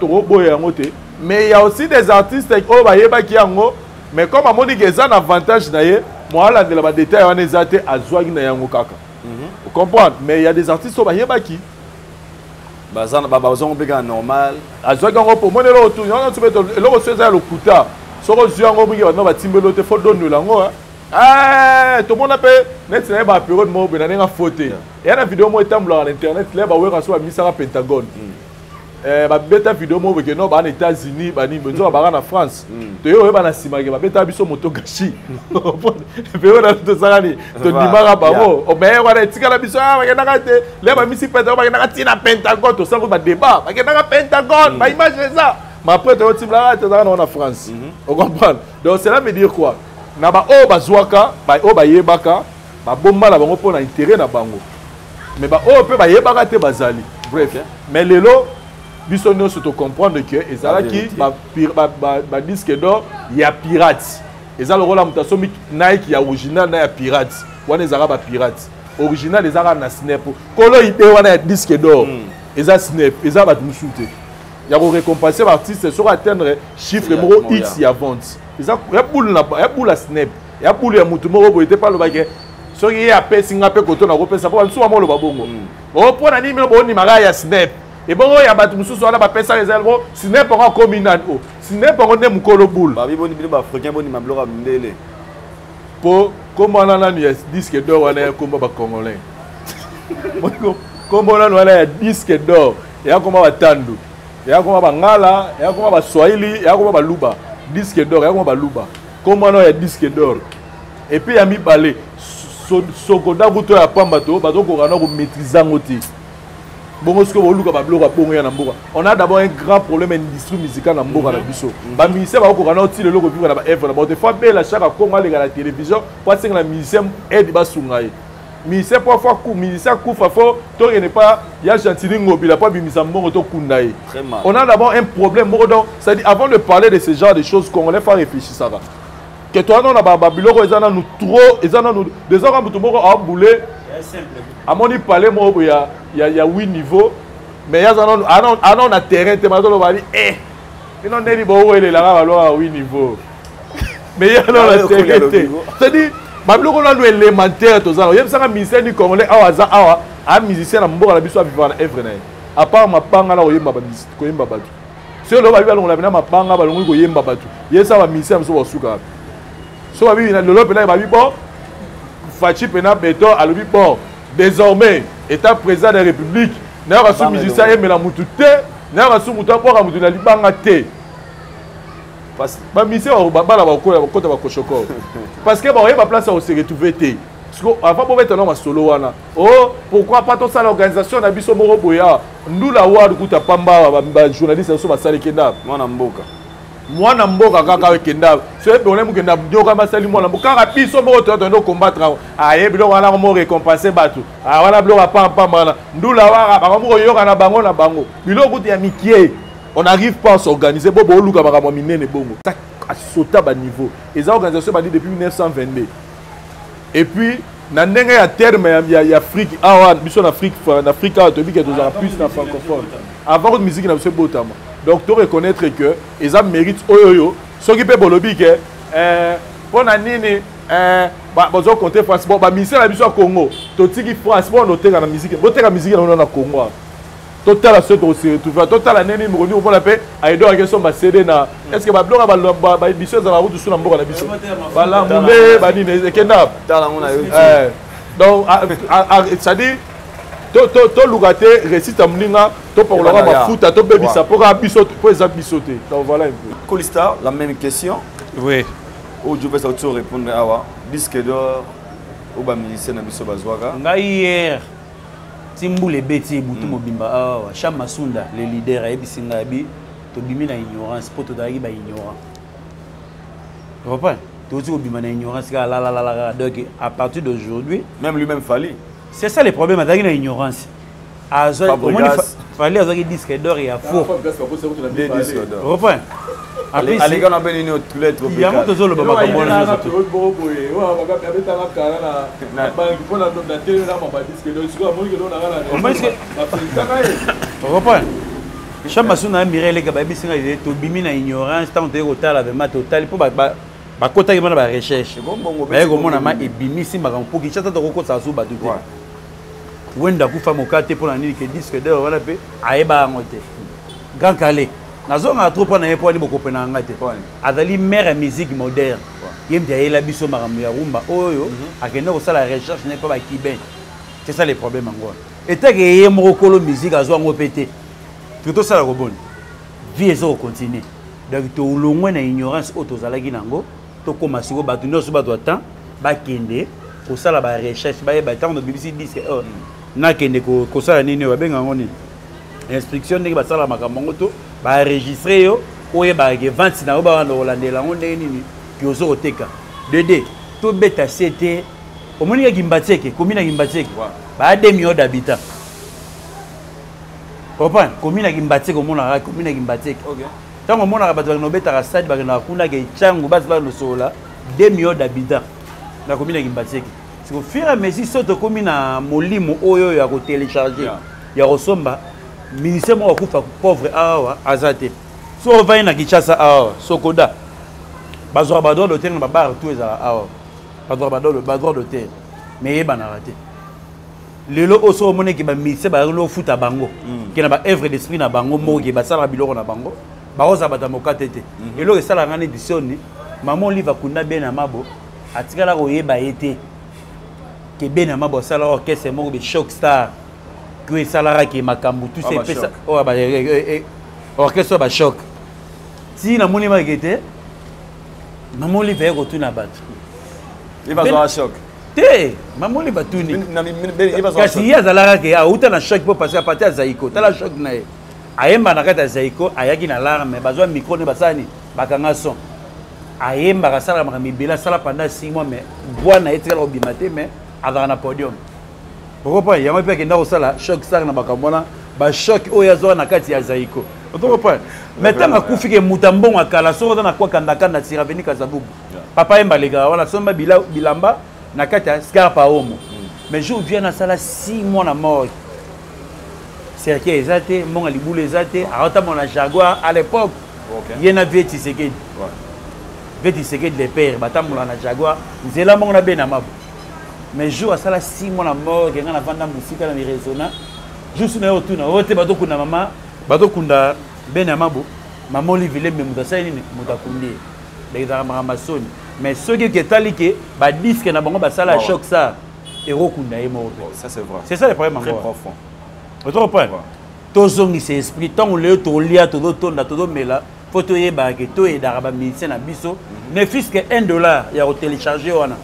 mais il y a aussi des artistes qui ont mais comme on dit qu'ils ont un avantage, moi, je vais détailler on est à Zouag na yango kaka. Vous comprenez? Mais il y a des artistes qui bazana babazon bega normal. À Zouag on pour moi le retour, on a tout le retour le kuta. Soko Zouag on bega on va timber te faut donner lango. Ah, tout le monde appelle net na ba période mo benana nga faute. Et na vidéo mo etambla à internet là ba wera so ba misaka Pentagone. Ba beta vidéo mo que non ba na États-Unis ba ni bezo ba na France. To yo ba na sima ke ba beta biso moto gachi. Période na to sarani to dimara ba mo. O be wa na tika na biso ba ke na ka te le ba misi Pentagone ba ke na ka tina Pentagone to sango ba débat. Ba ke na ka Pentagone ba image ça. Mais après to timla to na France. On comprend. Donc cela veut dire quoi? Na ba o bazwaka ba o ba yebaka ba bomba la bango pona intérêt na bango mais ba o pe ba yebaka te bazali bref mais lelo biso no se to comprendre que ezala ki ba disque d'or ya pirate ezala rola mutasomi Nike ya original na ya pirate wana ezala ba pirate original ezala na Snap kolo ite wana ya disque d'or ezala Snap ezala ba musute ya ko récompenser l'artiste sur atteindre chiffre moko X ya vente. Il y a boule la Snap. Il y a boule ya mutu moko boite pas le baguette. So il y a pe singa pe koto na ko pesa ko nsu amolo babongo. O pona ni me bo ni maga ya Snap. Et bon ya batu mususu ala ba pesa réserve Snap en communal o. Snap en ne mukolo boule. Ba bi boni bi ba africain boni mablora ndele. Po comment na ni disque d'or wana ko ba congolais. Comment na wana disque d'or. Ya ko ba tandu. Ya ko ba ngala, ya ko ba swahili, ya ko ba luba. Disque d'or, ya ko ba luba. Comment non ya disque d'or. Et puis ya mi balé sokoda buto ya pamba to bato ko kana ko maîtriser ngoti. Bongo ce que bo luka ba bloka bongo ya na mboka. On a d'abord un grand problème industrie musicale na mboka na biso. Ba musicien ba ko kana oti le loko vivre na ba œuvre na ba te fois bela chaque Congo à la télévision pour que la musicien aide ba sungai. Musicien parfois coup musicien coup fafo to n'est pas ya Gentili Ngobila pas bimisa mbongo to kundaï. On a d'abord un problème donc ça dit avant de parler de ce genre de choses congolais faut réfléchir ça va. Que toi non na ba biloko ezana nous trop ezana nous des gens comme tout moko a boulé à mon parler mo il y a 8 niveaux mais ya zana anon na terrain te mazo lo bali non neli bo ele la ba lo 8 niveaux mais ya non na terrain c'est dit babiloko na élémentaire tozala yebisaka musicien du congolais awaza awa a musicien na mboka na biso vivre na œuvre na à part mapanga na oyemba ba musique koyemba batu c'est lo babi balongola bina mapanga balongo koyemba batu yesa ba musicien so basuka so babi na lolo pena babi bon fachi pena beto alobi bon désormais état président de la république na ba so musicien yemela mutu te na ba so mutu apoka mutu na libanga te ba mission ba bala ba kota ba koshoko parce que ba oyeba place à se retrouver té parce que avant pour mettre non solo wana oh pourquoi pas toute ça l'organisation na biso moko boya ndula wa kuta pamba ba journaliste so ba sali kenda mwana mboka moi na mboka kaka kenda so e problème kenda nyoka masali moi na mboka kaka biso moko to to combattre aye bilo wana mo récompenser batu wana bilo pam mana ndula wa ba mo yoka na bango bilo kuti ya mikie on n'arrive pas à s'organiser bobo luka ba mo minene bongo ça a sauté ba niveau et ça organisation ba dit depuis 1922 et puis na ndenge ya terme ya Afrique awa biso na Afrique to bi que tous en plus na francophone avant que musique na biso botama donc tu reconnaître que ils ont mérite oyo ceux qui peut bolobi que pour na nini bazo compter France bon ba ministère na biso à Congo to tiki France pour noter na musique boter la musique na Congo total à ce to se retrouver total la nini mo ni pour la paix aido à question ba CD na est-ce que ba bloga ba biso za la route sur na mboka na biso ba la mule ba nini ekenda tala on a donc ça dit to lugate récite amninga to pour la mafuta to bebisa pour biso pour les bisoter donc voilà un peu Colista la même question oui au je vais auto répondre awa disque d'or au ba musicien na biso bazwaka ngai hier timbule beti butu mobimba awa Cham Masunda le leader ayebisinga bi to bimi na ignorance poto dagi ba ignorant repas to ti obima na ignorance ka la donc à partir d'aujourd'hui même lui-même Fali c'est ça le problème avec la ignorance. Fallait avoir des disques d'or et à faux. Des disques d'or. Reprends. Allez, on a bien une autre lettre. Il y a un autre zolo baba comme moi. Reprends. Cham Masunda miré les gars bisinga to bimi na ignorance tant de total avec ma total pour ba kota ki bana ba recherche. Ba ko mona ma ebimi simba kan pour ki chata to ko sa su ba duté. Wenda ku fa mokate pour na nini ke disque d'or wana pe ayeba ngote. Grand Calais. Nazonga trop na yepo ali boko pena ngate. Azali mère musique moderne. Yembi ayela biso makambo ya rumba oyo akenda ko sala recherche n'est pas ba kiben. C'est ça les problèmes ngwa. Et tant que yemo kolo musique azwa ngo pété. Tout ça la bonne. Vie ezo continuer. Donc to longwe na ignorance auto zalaki nango. To commencer ko batu nyoso batu temps ba kende ko sala ba recherche ba ba tant de BBC disque na kende ko sala nini ba benga ngoni instruction ndenge ba sala makambo to ba enregistrer yo oye ba ke vente na ba wana olandela ngone nini kyozo oteka dede to beta CT omoni ya Gimbateke komina Gimbateke ba 2 millions d'habitants papa komina Gimbateke omona komina Gimbateke OK tant omona ba to no beta stade ba na kuna ke changu basi ba no sola 2 millions d'habitants na komina Gimbateke c'est au fur et à mesure soto komina molimo oyo ya ko télécharger ya rosomba ministère mo akufa pauvre awa azate so va na Kinshasa awa sokoda bazwa ba droit d'hôtel na ba bar tout ezala awa ba droit d'hôtel mais yeba na raté lelo oso mone ki ba ministère ba lo futa bango ki na ba œuvre d'esprit na bango mo ki ba sala biloko na bango ba oza bata mokatete elo esala ngane édition ni maman liva kunda bena mabo atikala ko yeba été que bena mabo sala orchestre mo be shock star que salara qui makambu tout ces pesa oh ba orchestre ba choc si na moni ma gete maman li va retourner battre il va avoir choc te maman li va tourner il va kasi ya salara que a uta na choc pour passer à partir à Zaiko tala choc na ayemba na kata Zaiko ayaki na larme bazwa micro ne basani bakanga son ayemba ka sala ma mibela sala pendant 6 mois mais voix na etikala obimate mais avant na podium. Pourquoi il y a un peu qui n'a pas choc star na bakamona ba choc oyazo na kati ya Zaiko. Pourquoi maintenant a kufi ke mutambon akala so na kwa kandaka na tiraveni kazabubu. Papa emba lega wala somba bilamba na kati ya scarpa homo. Mais je viens na sala 6 mois na mort. C'est que ezate mon libule ezate arata mon Jaguar à l'époque. Il y en a Veti Sekedi. Veti Sekedi les pères batamula na Jaguar. Nzela mon na benama. Mais jour à ça là 6 mois la mort que na vanda musique na résonant juste na otuna ote bato kuna mama bato kunda bena mabo maman livile me mutasa nini mutakundi déjà mamasoni mais ceux qui tali que ba disque na bango ba sala choc ça ero kunda emo ça c'est vrai c'est ça le problème très profond autre point tozongi c'est esprit tant le to lia to to na to mela photo yeba ke to e daraba ministère na biso ne fils que $1 ya au télécharger wana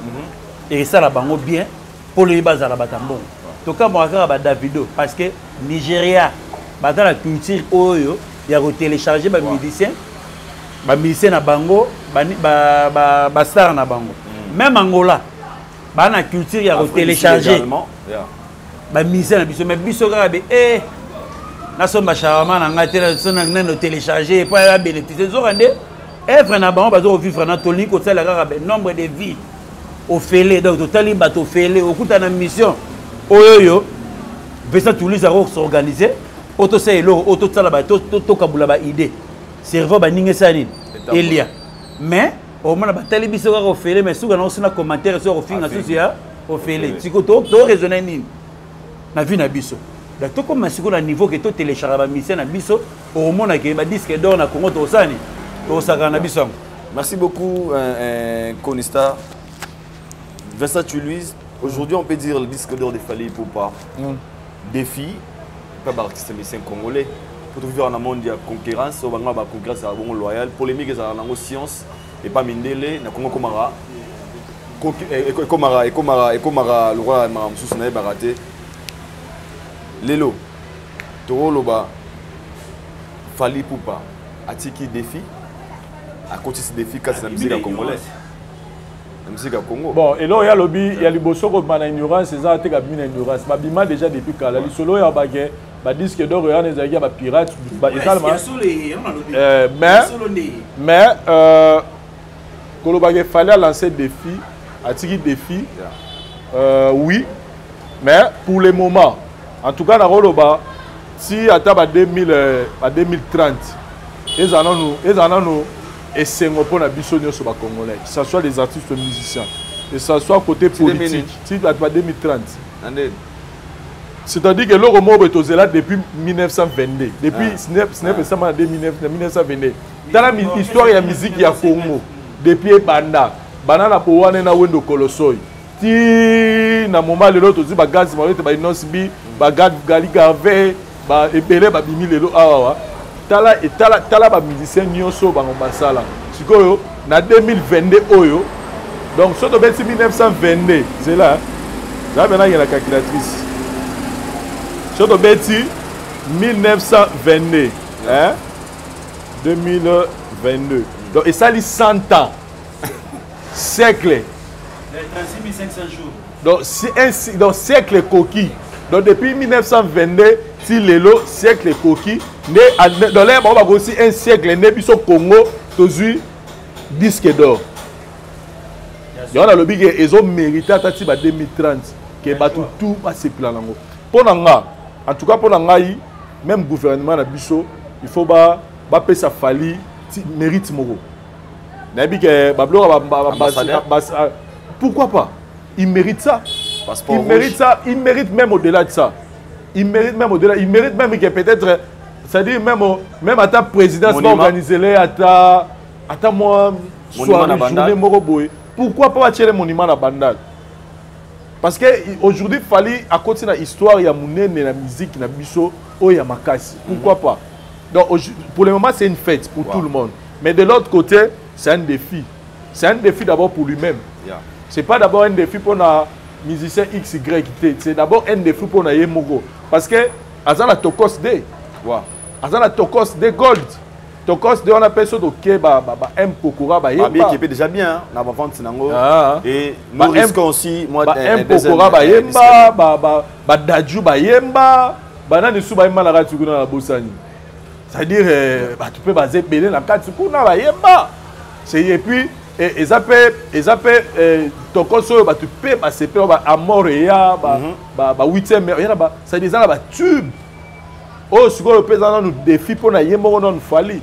et ça la bango bien pour le bas à la batambo to ka mo aka ba Davido parce que Nigeria ba dans la culture oyo ya ko télécharger ba musicien ba musicien na bango ba star na bango même Angola ba na culture ya ko télécharger ba musicien na biso mais biso kaka be na somba charama na ngate so na no télécharger pas la bénéficier zo rende œuvre na bango bazo vivre na tolini ko tsala kaka be nombre de vies au félé donc totali bato félé okuta na mission oyoyo Vesa Toulouse a s'organiser auto c'est lo auto tsala ba to kabula ba idée cerveau ba ninge sani elia mais au moins ba tali biso ka au félé mais souka na osina commentaire sur au finga socia au félé tiko to raisonner nini na vie na biso da to comme siko na niveau que to télécharger ba mission na biso au moins que ba disque d'or na Congo to sani to saka na biso. Merci beaucoup Konista. Vesa Toulouse, aujourd'hui on peut dire le disque d'or de Fally Ipupa. Défi, pas d'artiste musicien congolais. Pour vivre dans un monde de concurrence, on va avoir une concurrence loyale. Polémique, c'est la science et pas Mindele, na Congo Komara. Komara, le roi Maramsous n'a pas raté. Lelo, Toro Loba, Fally Ipupa, Atiki Défi. À côté de ce défi, c'est la musique congolaise. La musique à Congo. Bon, et là, il y a lobby, il y a les bossons qui ont une ignorance, c'est ça qui a une ignorance. Ma bima déjà depuis quand la solo il y a bagé, ba disque d'or il y a des pirates, ba également. Mais quand le bagé fallait lancer défi, attirer défi. Oui, mais pour le moment, en tout cas dans Roloba, si à 2030, ils en ont et c'est un peu la bisonnière sur les Congolais, que ce soit les artistes musiciens, que ce soit côté politique, si à 2030. C'est-à-dire que le Romo est là depuis 1922. Depuis 1922. Dans l'histoire de la musique, il y a Congo. Depuis Banda. Banda na Pouane na Wendo Kolosoi. Ti na moment le l'autre aussi bagaz malite ba inosbi bagad gali garve ba ebele ba bimi lelo awa. Tala ba musicien nyonso bango basala. Sikoyo na 2022 oyo. Donc surtout 1922, c'est là. Là maintenant il y a la calculatrice. Surtout 1922, hein? 2022. Donc et ça lit 100 ans. Siècle. 36 500 jours. Donc c'est un siècle coquille. Donc depuis 1922, si l'élo siècle coquille, dans l'air on va aussi un siècle né puis au Congo, toujours disque d'or. Donc on a le big ils ont mérité à 2030 que tout passe plan là. Pour nanga, en tout cas pour nanga, même gouvernement na biso, il faut ba ça Fally mérite moro. Nabi que pourquoi pas? Il mérite ça. Il mérite ça. Il mérite même au-delà de ça. Il mérite même au-delà. Il mérite même que peut-être, c'est-à-dire même à ta présidence, organiser les à ta moi soirée journée moroboy. Pourquoi pas tirer le monument à Bandal? Parce que aujourd'hui Fally à côté de l'histoire, il y a monene la musique, la biso, oh il y a makasi. Pourquoi pas? Donc pour le moment c'est une fête pour tout le monde. Mais de l'autre côté, c'est un défi. C'est un défi d'abord pour lui-même. C'est pas d'abord un défi pour un musicien XY. C'est d'abord un défi pour un Yemogo. Parce que Azan a Tokos D. Azan a Tokos D Gold. Tokos D on appelle ça donc M Pokora ba Yemba. Qui est déjà bien na vente nango. Et nous risquons aussi moi M Pokora ba Yemba, ba Dadju ba Yemba, ba na su ba Yemba la ratu na la Bosani. C'est-à-dire tu peux baser belé na kati kuna ba Yemba. C'est et puis et ça peut Tokoso ba tu peux passer ba Amorea ba 8e il y a ba ça des là ba tube. Oh ce que le président nous défi pour na Yemba non Fally.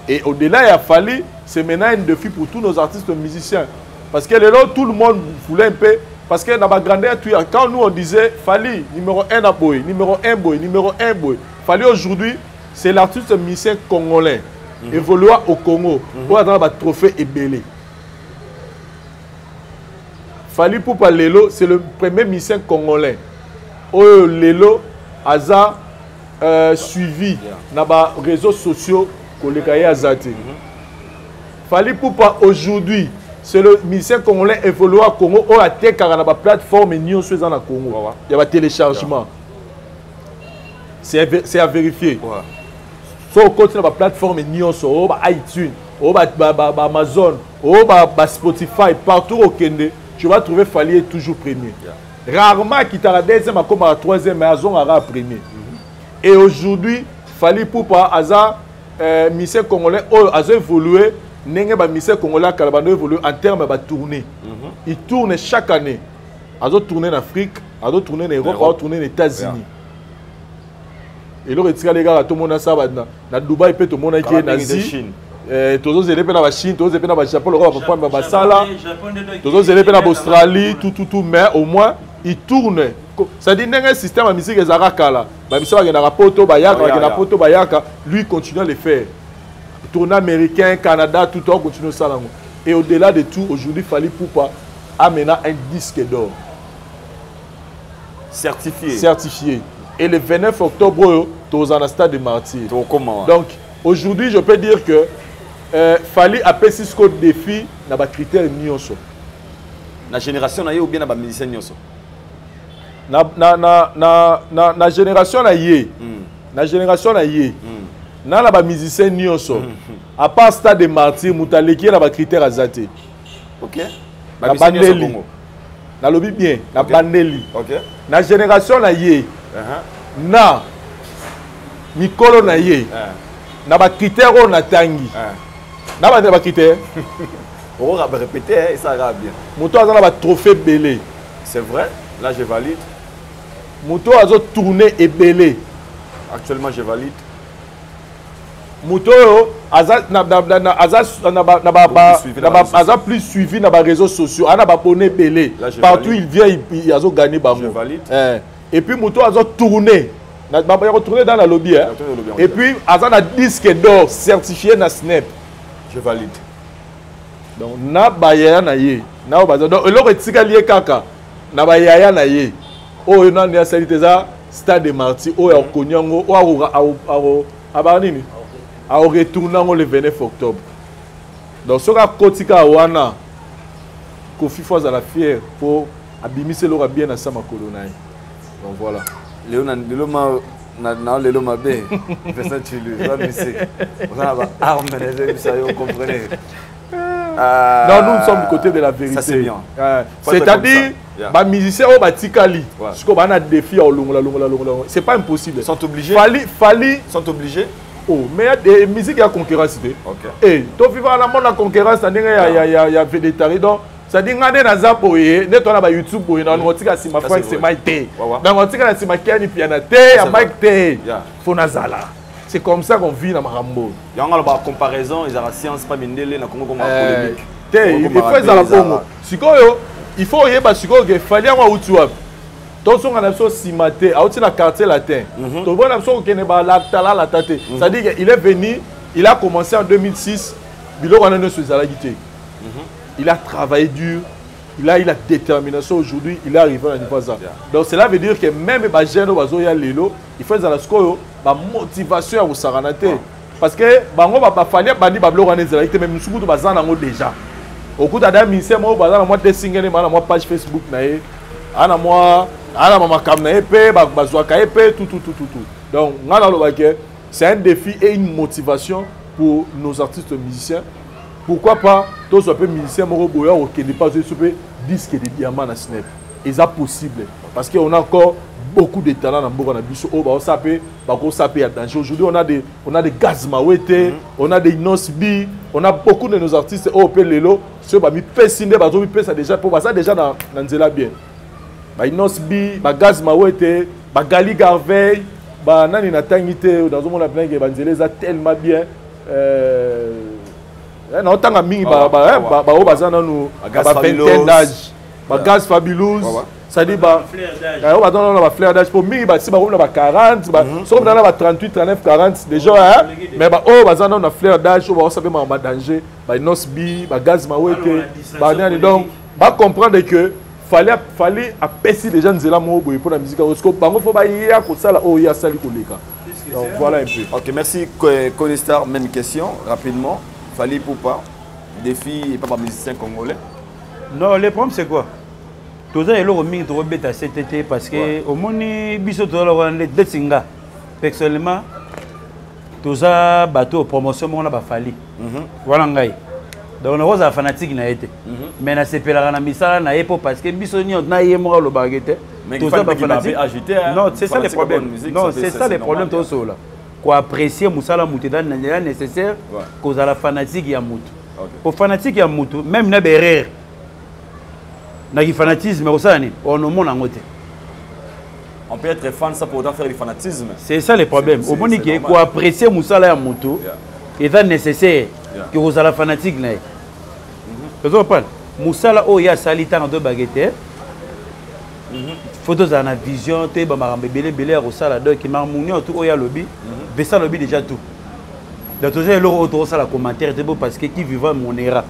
Et au-delà il y a Fally, c'est maintenant un défi pour tous nos artistes musiciens parce que là tout le monde voulait un peu parce que dans ma grandeur quand nous on disait Fally numéro 1 à boy, numéro 1 boy, numéro 1 boy. Fally aujourd'hui c'est l'artiste musicien congolais. Évoluer au Congo pour avoir un trophée ébélé. Fally Ipupa Lelo, c'est le premier musicien congolais. Oh, Lelo a suivi dans les réseaux sociaux que les Azati. Fally Ipupa aujourd'hui, c'est le musicien congolais évolué au Congo. On a été car la plateforme Nyon sur dans le Congo. Il y a un téléchargement. C'est à vérifier. So on continue la plateforme Nyon sur iTunes. Amazon, Spotify, partout au Kende, tu vas trouver Fali toujours premier. Rarement qui t'a la deuxième, comme à la troisième, mais Azon aura premier. Et aujourd'hui, Fali Poupa, Aza, Michel Congolais, Aza évolué, Nenge Michel Congolais, Calabano évolué en termes de tournée. Il tourne chaque année. Aza tourné en Afrique, Aza tourné en Europe, Aza tourné aux États-Unis. Et là, les gars, tout le monde a ça, dans Dubaï, tout le monde a été nazi. Tous les élèves dans la Chine, tous les élèves dans le Japon, le tous les élèves en Australie, tout, mais au moins, ils tournent. Ça dit qu'il y a un système de musique qui est là. Lui, il continue à le faire. Tournée américain, Canada, tout le temps, continue ça. Et au-delà de tout, aujourd'hui, Fali Poupa a maintenant un disque d'or. Certifié. Et le 29 octobre, tu es en stade de martyr. Donc, aujourd'hui, je peux dire que Fali a fait 6 codes défis dans les critères nyonso. La génération ou bien dans les musiciens nyonso. Na génération na yé. Na génération na yé. Na la musicien nyonso. À part stade de martyr, mutaleki na ba critères azate. OK. Na bandeli. Na lobi bien, na bandeli. OK. Na génération na yé. Na mikolo na yé. Na ba critères on a tangi. Na ba critères. On va répéter et ça ira bien. Moto azana ba trophée belé. C'est vrai. Là je valide. Moto azo tourner et belé. Actuellement je valide. Moto aza plus suivi dans les réseaux sociaux. Ana ba abonné belé. Partout il vient il azo gagner ba. Je valide. Et puis moto azo tourner. Na ba retourner dans la lobby hein. Et puis azana disque d'or certifié na Snap. Je valide. Donc na bayaya na ye. Na baza donc eloko etika lié kaka. Na bayaya na ye. Oyo na ndia salite stade de martyr oyo konyango o abanini. A retourner le 29 octobre. Donc soka kotika wana Kofi Foza la fière pour abimiser l'ora bien na sama kolonai. Donc voilà. Léo Mabé, personne tu lui dois musique. On a arme les ça vous comprenez. Non, nous sommes du côté de la vérité. Ça c'est bien. C'est-à-dire ba musicien au batikali. Parce qu'on a des défis au longa. C'est pas impossible. Ils sont obligés. Fali sont obligés. Oh, mais il y a des musiques qui ont concurrence. OK. Et tu vivant dans le monde la concurrence, il y a végétarien donc ça dit ngade na zapoye ne to na ba YouTube boye na ngotika sima Frank c'est Mike. Na ngotika na sima Kiani piana te ya Mike te. Fonazala. C'est comme ça qu'on vit dans Marambo. Il y a une comparaison, ils ont la science pas mindele na Congo comme polémique. Il faut ça la Congo. Sikoyo, il faut yeba sikoyo que fallait wa utuap. Donc on a besoin simate, a aussi na quartier latin. Donc on a besoin que ne ba la tala la tate. Ça dit qu'il est venu, il a commencé en 2006, bilo on a ne sur la guité. Il a travaillé dur, il a la détermination aujourd'hui, il est arrivé à un niveau ça. Donc cela veut dire que même les jeunes qui sont lelo, il faut la motivation à vous saranate. Parce que bango ba fallait bandi ba blog en zela même sukutu bazana ngo déjà. Au coup d'adam ministère moi bazana moi dessinguer na moi page Facebook na ye. Ana moi ana mama kam na epé ba bazwa ka epé tout. Donc ngana lo ba que c'est un défi et une motivation pour nos artistes musiciens. Pourquoi pas tous les musiciens qui ne pas sur disque de diamants à Snap. Et ça possible parce qu'on a encore beaucoup de talents dans Bourg Nabiso. Aujourd'hui on a des Gaz Mawete, on a des Nosbi, on a beaucoup de nos artistes au Pelelo. Ceux qui pessinent ça déjà pour ça déjà dans Nzela bien. Nosbi, Gaz Mawete, Gali Garveil, Nani Natangite dans un monde plein que Nzela tellement bien. Non, tant que mingi bazana nous vingtaine d'âge, Gaz Fabulous, ça dit flair d'âge pour mingi si ba 40, so dans la 38, 39, 40 déjà mais bazana on a flair d'âge, on va savoir ma danger, Nosbi, Gaz Mawete, donc va comprendre que fallait apaiser les gens Nzela mo boy pour la musique parce que bango faut ba ya ko sala o ya sali koleka. Donc voilà un peu. OK, merci Conistar, même question rapidement. Fali Poupa, défi et pas musicien congolais. Non, le problème c'est quoi? Tout ça est là au milieu de cet été parce que au moins biso to la wande de singa. Personnellement toza bateau promotion mona ba fali voilà ngai donc on a fanatique na été mais na sepelaka na misala na epo parce que biso nyot na yemo lo bagete toza ba fanatique non c'est ça le problème non c'est ça le problème to so là ko apprécier musala mutu dans nécessaire cause à la fanatique ya mutu pour fanatique ya mutu même na berere na ki fanatisme osani on no mona ngote. On peut être fan ça pour autant faire du fanatisme. C'est ça le problème. Au moment où pour apprécier Moussala et Moutou, il est nécessaire que vous ayez fanatique. Vous comprenez? Moussala, oh, il y a salita dans deux baguettes. Photos dans la vision, tu es belé belé au sala donc qui m'a mouni tout oh il y a lobby. Vessa lobby déjà tout. Donc tu sais l'autre autour ça la commentaire c'est beau parce que qui vivant mon era.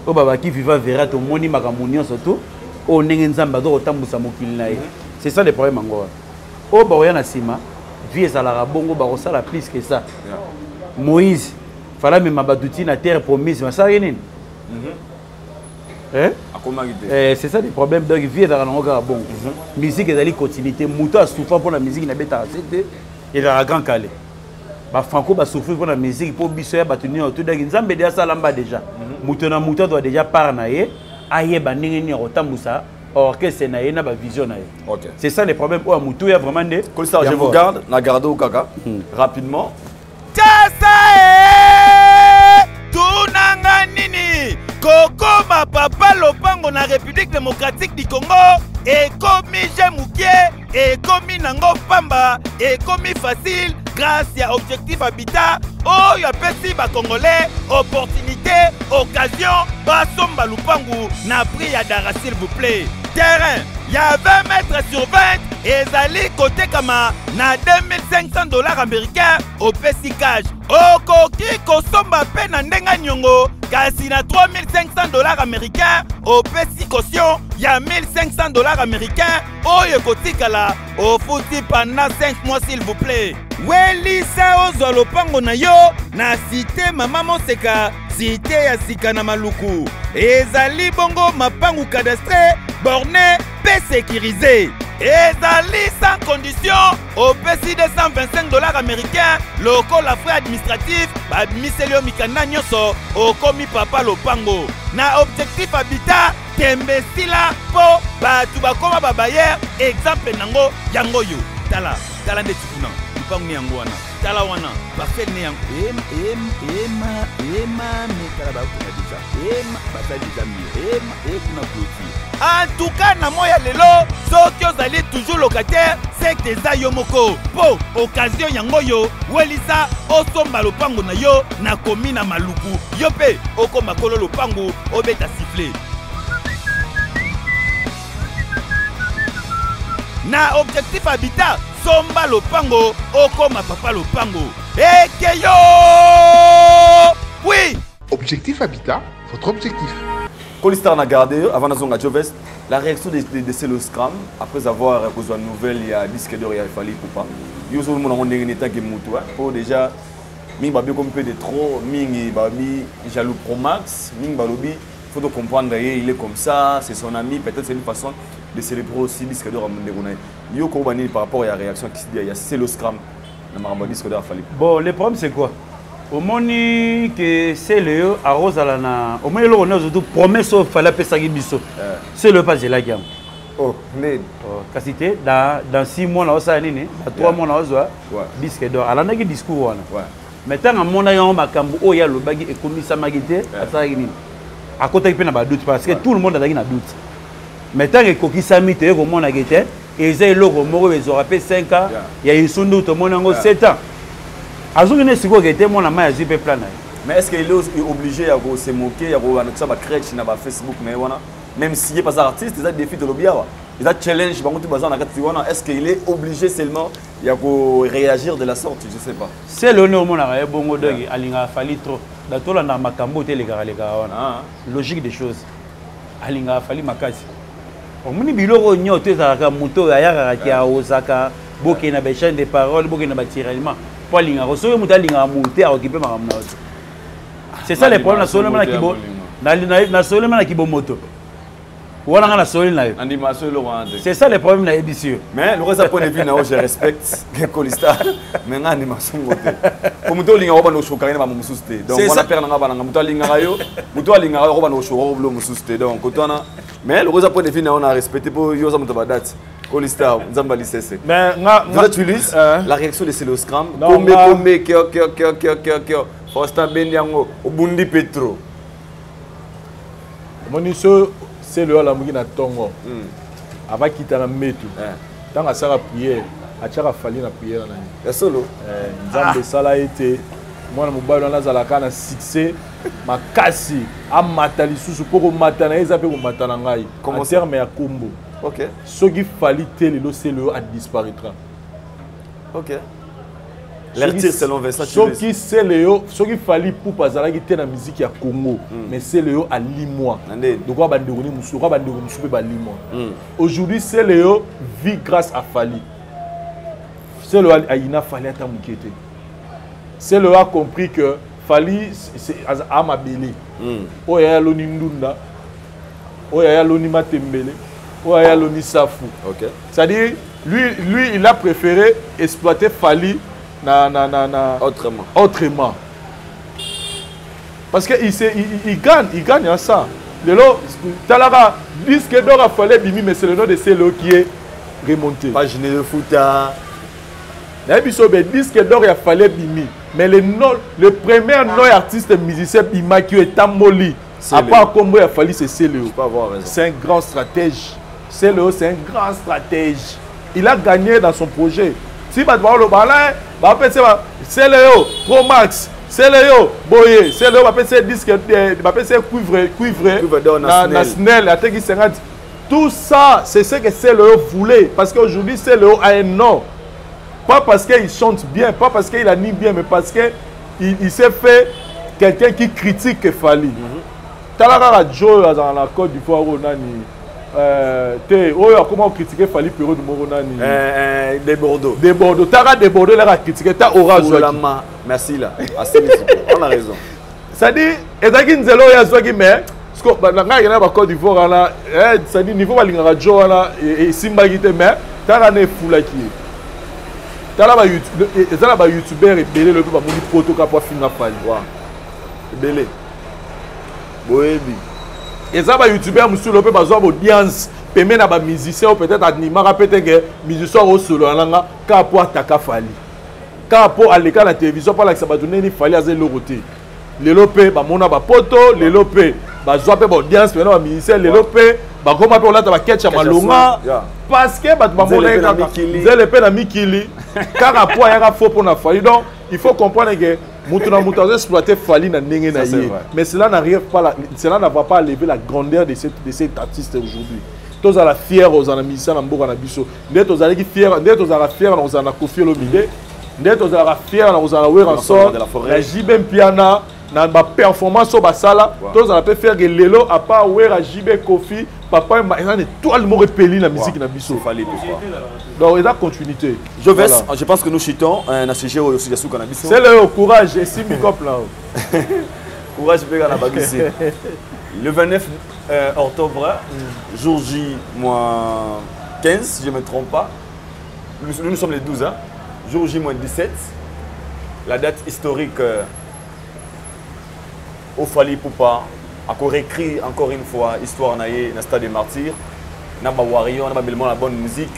Oh baba qui vivant verra ton moni magamouni surtout. Oh n'engenzamba do otambusa mokili nae. C'est ça le problème encore. Au Baroyana Sima, vie à la bongo barossa la plus que ça. Moïse, fallait même abattre la terre promise, mais ça rien. C'est ça le problème. Donc vie dans la bon. Musique est allée continuité. Mouto a souffert pour la musique n'a pas accepté. Et la grand calé. Bah Franco va souffrir pour la musique pour bisoya batuni autour de Nzambe déjà ça lamba déjà. Mouto na mouto doit déjà parnayer. Aye baningeni rotambusa. Orchestre na yena ba vision na. OK. C'est ça le problème pour Moutou il y a vraiment des Colista je vous garde na garde au kaka rapidement. Tunanga nini Koko ma papa lopango na République démocratique du Congo et komi jemukie et komi nango pamba et komi facile grâce à Objectif Habitat. Oh ya pesi ba congolais opportunité occasion basomba lupangu na prix ya dara s'il vous plaît. Terrain, il y a 20 mètres sur 20 et Zali côté kama na $2500 américains au PC cash. Okoki kosomba pe na ndenga nyongo kasi na $3500 américains au PC caution il y a $1500 américains. Oye kotikala au fouti pendant 5 mois s'il vous plaît. Welisa ozo lopango na yo na cité mama Moseka cité ya sika na maluku ezali bongo mapangu cadastre borné pe sécurisé ezali sans condition au PC $225 américains loko la frais administratif ba miselio mikanda nyoso au komi papa lopango na Objectif Habitat tembesila po ba tubakoma ba bayer exemple nango yango yo tala nde tikuna pangu yango wana tala wana parcelle ne yango ema metala ba kuna déjà bata déjà mi kuna petit en tout cas na moya lelo soki ozali toujours locataire c'est que eza yo moko po occasion yango yo welisa osomba lopango na yo na komi na maluku yo pe okoma kolo lopango obeta sifflet na Objectif Habitat somba lopango okoma papa lopango ekeyo oui Objectif Habitat, votre objectif. Colista na gardé avant Nazonga Joves la réaction de Celoscram après avoir reçu une nouvelle il y a disque d'or il fallait pas yo so mon on est état que mutu pour déjà mingi ba comme peu de trop mingi ba mi jaloux pro max mingi ba lobi faut comprendre il est comme ça c'est son ami peut-être c'est une façon de célébrer aussi disque d'or à Mondegona. Yo ko bani par rapport à la réaction qui se dit il y a Celoscram na maramba disque d'or fallait. Bon le problème c'est quoi? Au moni que c'est le arrose à la au moins le on a surtout promesse au fallait pesa biso. C'est le pas de la gamme. Oh, mais quasi dans 6 mois là ça nini, dans 3 mois là ça disque d'or. Alors on a que discours wana. Maintenant à mon ayon makambo o ya lo bagi ekomisa magité ça nini. À côté pe na ba doute parce que tout le monde a na doute. Maintenant que kokisa mite ko mon agete et ils loko moko ils aura fait 5 ans, il y a une sonde tout mon ngo 7 ans. Azungene siko gete mon na ma zipe plan. Mais est-ce qu'il est obligé à se moquer, à ça va créer sur Facebook mais voilà même s'il n'est pas artiste, il a des défis de l'obiawa. Il a challenge est-ce qu'il est obligé seulement à réagir de la sorte, je ne sais pas. C'est le nom mon arabe bongo dogi alinga fali trop. Dans tout la na makambo te les gars logique des choses. Alinga fali makasi. Omuni biloko nyoto ezaka moto ayaka kia osaka boke na chaîne de parole boke na tiraillement pour alinga resoyo muta alinga monter à occuper makamna. C'est ça le problème na solema na kibo na solema na kibo moto. On a la solide là. Animation le roi. C'est ça le problème là édition. Mais le reste point de vue je respecte que Colista mais animation côté. Comme to linga oba no show karina ba mususte. Donc on a perdre nga ba nga muto linga yo, muto linga yo ba no show oba mususte. Donc kotana mais le reste point de vue on a respecté pour yo za muto ba date. Colista nzamba lisese. Mais vous utilisez la réaction de Céloscram comme que Fosta Benyango Obundi Petro. Moniso c'est le la mugina tongo. Avant quitter la metu. Tant à ça la prière, à chaque fali la prière nani. C'est solo. Nzambe sala été moi na mobile na zalaka na succès makasi amatali susu poko matana ezape ko matana ngai. En terme ya combo. OK. Ce qui fallait télé c'est le a disparaîtra. OK. L'artiste selon Versace. Ce qui c'est Léo, ce qui fallait pour passer qui était la musique à Congo, mais c'est Léo à Limois. Donc on va bandéroner musuka bandéroner musuka ba Limois. Aujourd'hui c'est Léo vit grâce à Fali. C'est Léo a ina Fali à Tamukete. C'est Léo a compris que Fali c'est Amabele. Oya Loni Ndunda. Oya Loni Matembele. Oya Loni Safu. OK. C'est-à-dire lui il a préféré exploiter Fali autrement. Parce qu'il gagne à ça. Le lot, Talara, disque d'or a fallu bimi, mais c'est le nom de CLO qui est remonté. Page de Fouta. Disque d'or a fallu bimi, mais le premier nom artiste musicien Bima qui est Tamboli. À part comme il a fallu, c'est CLO. C'est un grand stratège. CLO, c'est un grand stratège. Il a gagné dans son projet. Si vous avez le balai, c'est Léo, Pro Max, c'est Léo, Boye, c'est Léo, c'est disque, c'est cuivre, national, tout ça, c'est ce que c'est Léo voulait. Parce qu'aujourd'hui, c'est Léo a un nom. Pas parce qu'il chante bien, pas parce qu'il anime bien, mais parce qu'il s'est fait quelqu'un qui critique que Fali. Talara Joe dans la Côte d'Ivoire, comment critiquer Fali Perrault de Moronani des Bordeaux. Des Bordeaux. Tara des Bordeaux, elle a critiqué. T'as orage. Merci là. On a raison. Ça dit, et d'ailleurs, nous allons y aller, mais parce que il y a un Côte d'Ivoire là, ça dit niveau de la radio là, et Simba qui te met, Tara n'est fou là qui est. Tara va YouTuber et belé le tout va mourir photo pour filmer Fali. Belé. Boebi. Et ça va YouTuber monsieur le peu besoin d'audience permet na ba musicien ou peut-être animera peut-être que musicien au solo langa ka pour attaquer Fali ka pour aller à la télévision pour la que ça va donner ni Fali à zéro côté le lopé ba mona ba poto le lopé ba zoa pe ba audience maintenant ba musicien le lopé ba koma pe on la ta ba ketcha malonga parce que ba mona zéro pe na mikili ka rapport ya faux pour na Fali. Donc il faut comprendre que Moutouna exploiter Fali na ndenge na yé. Mais cela n'arrive pas, cela n'a pas à lever la grandeur de cet artiste aujourd'hui. Tous à la fière aux musiciens na mboka na biso. Ndé aux allez fier, ndé aux à la fière na aux na Kofi Olomide. Ndé aux à la fière na aux na Weranson. La Jibem Piana na ba performance au basala. Tous à la peut faire que lelo à part Wera Jibé Kofi, papa et tout le monde repéli la musique na biso. Fali pourquoi? Donc il y a continuité. Je pense que nous chutons un CG au Sudasou Cannabis. C'est le courage et si micro là. Courage Béga na Babisi. Le 29 octobre, jour J moins 15 si je ne me trompe pas. Nous sommes les 12 hein. Jour J moins 17. La date historique au Fali Poupa a réécrit encore une fois histoire naïe na stade des martyrs. Na ba warrior, na ba bellement la bonne musique.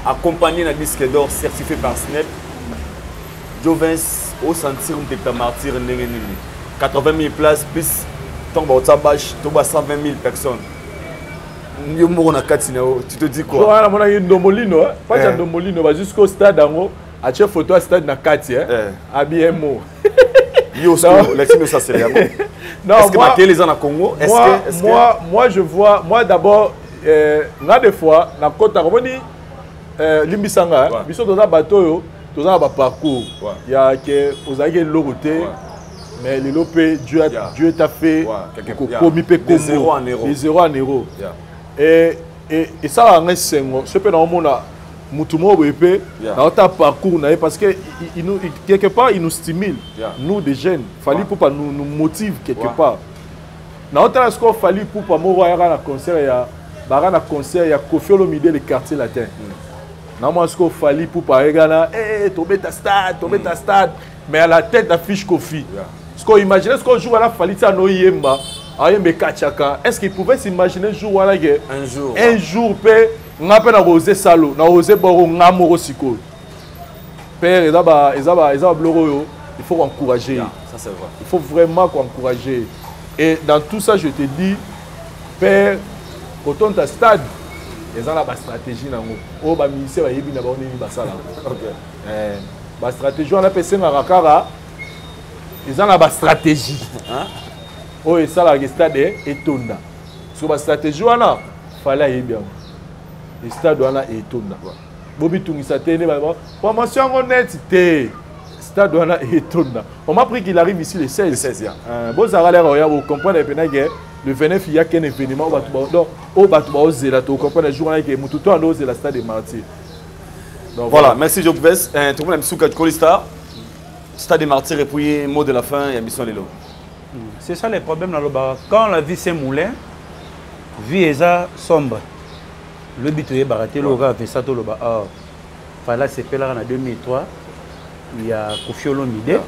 Accompagné d'un disque d'or certifié par Snap, Jovens au sentir un petit martyr 80 000 places plus tant que 120 000 personnes. Tu te dis quoi? On a une Domolino, pas de Domolino, jusqu'au stade en à chaque photo à stade na Kati, habillé mot. Yo, l'exime ça c'est vraiment. Est-ce que marquer les gens à Congo? Moi je vois, moi d'abord, là des fois, na côte à Limbisanga, biso toza bateau yo, toza ba parcours. Il y a que aux agues loroté, mais le lopé Dieu t'a fait commis pe comme 0 en euro. Et ça en sengo, ce peut dans monde mutumo bepé, dans ta parcours parce que quelque part il nous stimule. Nous des jeunes, Fali Poupa nous motive quelque part. Na autant ce qu'on Fali Poupa mo ya na concert bara na concert ya Koffi Olomide le quartier latin. Na moi ce qu'il fallait pour parler là, tomber ta stade, mais à la tête d'affiche Koffi. Ce qu'on imagine, ce qu'on joue à la fallait ça no yemba, ayembe kachaka. Est-ce qu'il pouvait s'imaginer jouer à la guerre? Un jour pe ngapé na osé salo, na osé boro ngamoro siko. Père ezaba bloro, il faut encourager. Ça c'est vrai. Il faut vraiment encourager. Et dans tout ça, je te dis, Père, quand on t'a stade, ils ont la stratégie. Oh, bah, ministère, il y a une stratégie. On a passé dans Rakara, ils ont la stratégie. Oh, et ça, le stade est étonnant. Sur la stratégie, on a, il fallait bien. Le stade, on a étonnant. Bobby Tungisa, promotion honnête, stade on a étonnant. On m'a appris qu'il arrive ici le 16. Le 16 bon, ça va l'air, vous comprenez le 29, il y a qu'un événement au Batouba, vous comprenez le jour où il y a le stade des Martyrs. Voilà, merci Job Vest. Tout le monde a mis Colistar. Stade des Martyrs et puis mot de la fin, il y a mission Lelo. C'est ça le problème dans le bar. Quand la vie s'est moulin, vie est sombre. Le but est baraté, le gars a fait ça tout le bar. Fala c'est là en 2003. Il y a Koffi Olomide.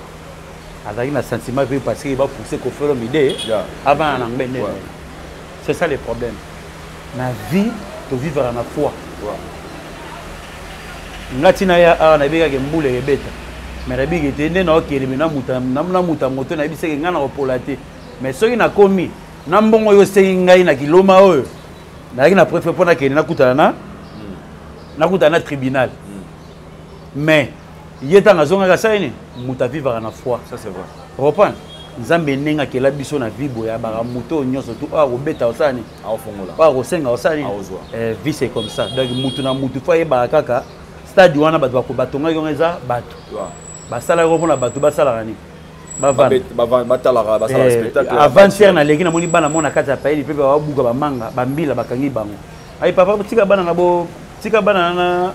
Il a un sentiment parce qu'il va pousser Koffi Olomide avant un anglais. C'est ça le problème. La vie, tu vivre en la foi. Ngatina ya na bega ke mbule ebeta. Mais la big était né na okelimina muta moto na biseke ngana opolate. Mais soki na komi na mbongo yo sei ngai na kiloma oyo. Na ki na préfère pona ke na kutana na tribunal. Mais yeta ngazonga ka saini muta vivre en la foi. Ça c'est vrai. Reprendre. Nzambe nenga ke la biso na vibo ya bara moto nyonso tu obeta osani. Aofongola. Pas osenga osani. Vie c'est comme ça. Donc mutu na mutu fa yeba kaka. Stade wana bato bakobatonga yongeza bato. Basala robona bato basala rani. Batala basala spectacle. Avant-hier na leki na moni bana mona kata paeli pepe ba buka ba manga ba mbila bakangi bango. Ai papa tika bana na bo tika bana na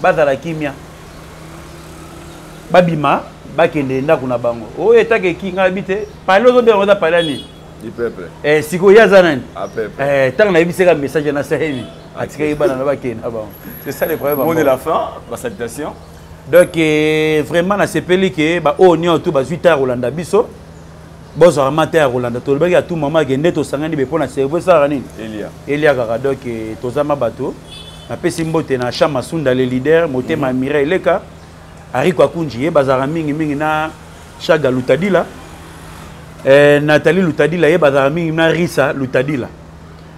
bazala kimia. Babima bakende ndako na bango. O etake kinga bite palo zo be on da palani. Du peuple. Siko yaza nani? A peuple. Tant na yebiseka message na sahemi. Atika yibana na bakende aba. C'est ça le problème. Mot de la fin, la salutation. Donc vraiment na sepeli ke ba o nyo tout ba 8 heures Rolanda biso. Bozo amateur Rolanda to le à tout moment ke ndeto sangani be pona service ça nini? Elia kaka donc tozama bato. Na pesi mbote na chama sunda le leader motema Mireille Leka. Ari kwa kunji bazara mingi na Chaga Lutadila. Nathalie Lutadila ye bazara mingi na Risa Lutadila.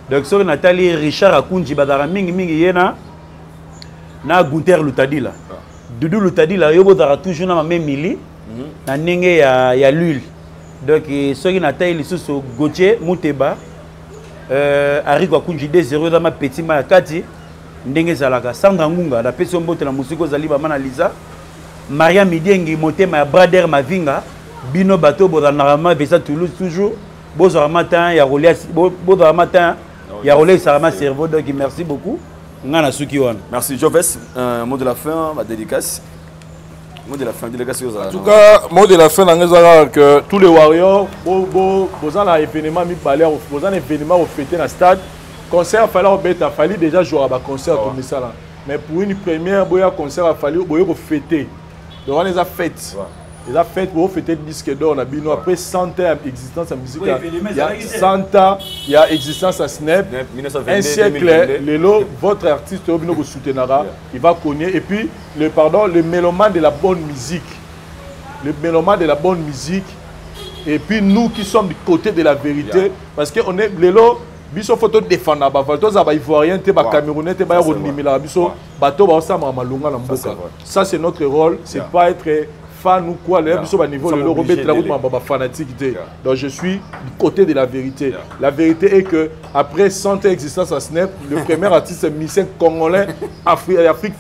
Donc sur Nathalie Richard Akunji bazara mingi yena na Gunter Lutadila. Doudou Lutadila yo bozara toujours na même mili na ndenge ya l'huile. Donc sur Nathalie lisusu Gauthier Muteba Ari kwa kunji 2-0 dans ma petit ma kati ndenge zalaka Sandra Ngunga na pesi mbote na musiko zali ba mana Liza. Maria Midiengi motema ya Brader Mavinga bino bato bozanarama vesa Toulouse toujours bozara matin ya relais bozara matin ya relais sarama cerveau donc merci beaucoup ngana suki wana. Merci Joves, mot de la fin, ma dédicace. Mot de la fin, dédicace aux en tout cas, mot de la fin dans que tous les warriors bozan la événement mi parler bozan événement au fêter dans stade concert fallait beta fallait déjà jouer à concert comme ça là mais pour une première boya concert a fallu boya fêter. Donc on les a faites. Les a faites pour fêter le disque d'or. Après 100 ans d'existence en musique, il y a 100 ans, il y a existence à Snap. Un siècle, votre artiste vous soutenera, il va connaître. Et puis, le mélomane de la bonne musique. Le mélomane de la bonne musique. Et puis nous qui sommes du côté de la vérité. Parce qu'on est l'élo. Biso photo défendre ba photos aba ivoirien te ba camerounais te ba ronimila biso bato ba osama malunga na mboka. Ça c'est notre rôle, c'est pas être fan ou quoi là biso ba niveau le robet la route ba fanatique te. Donc je suis du côté de la vérité. La vérité est que après 100 ans d'existence à Snap, le premier artiste musicien congolais Afrique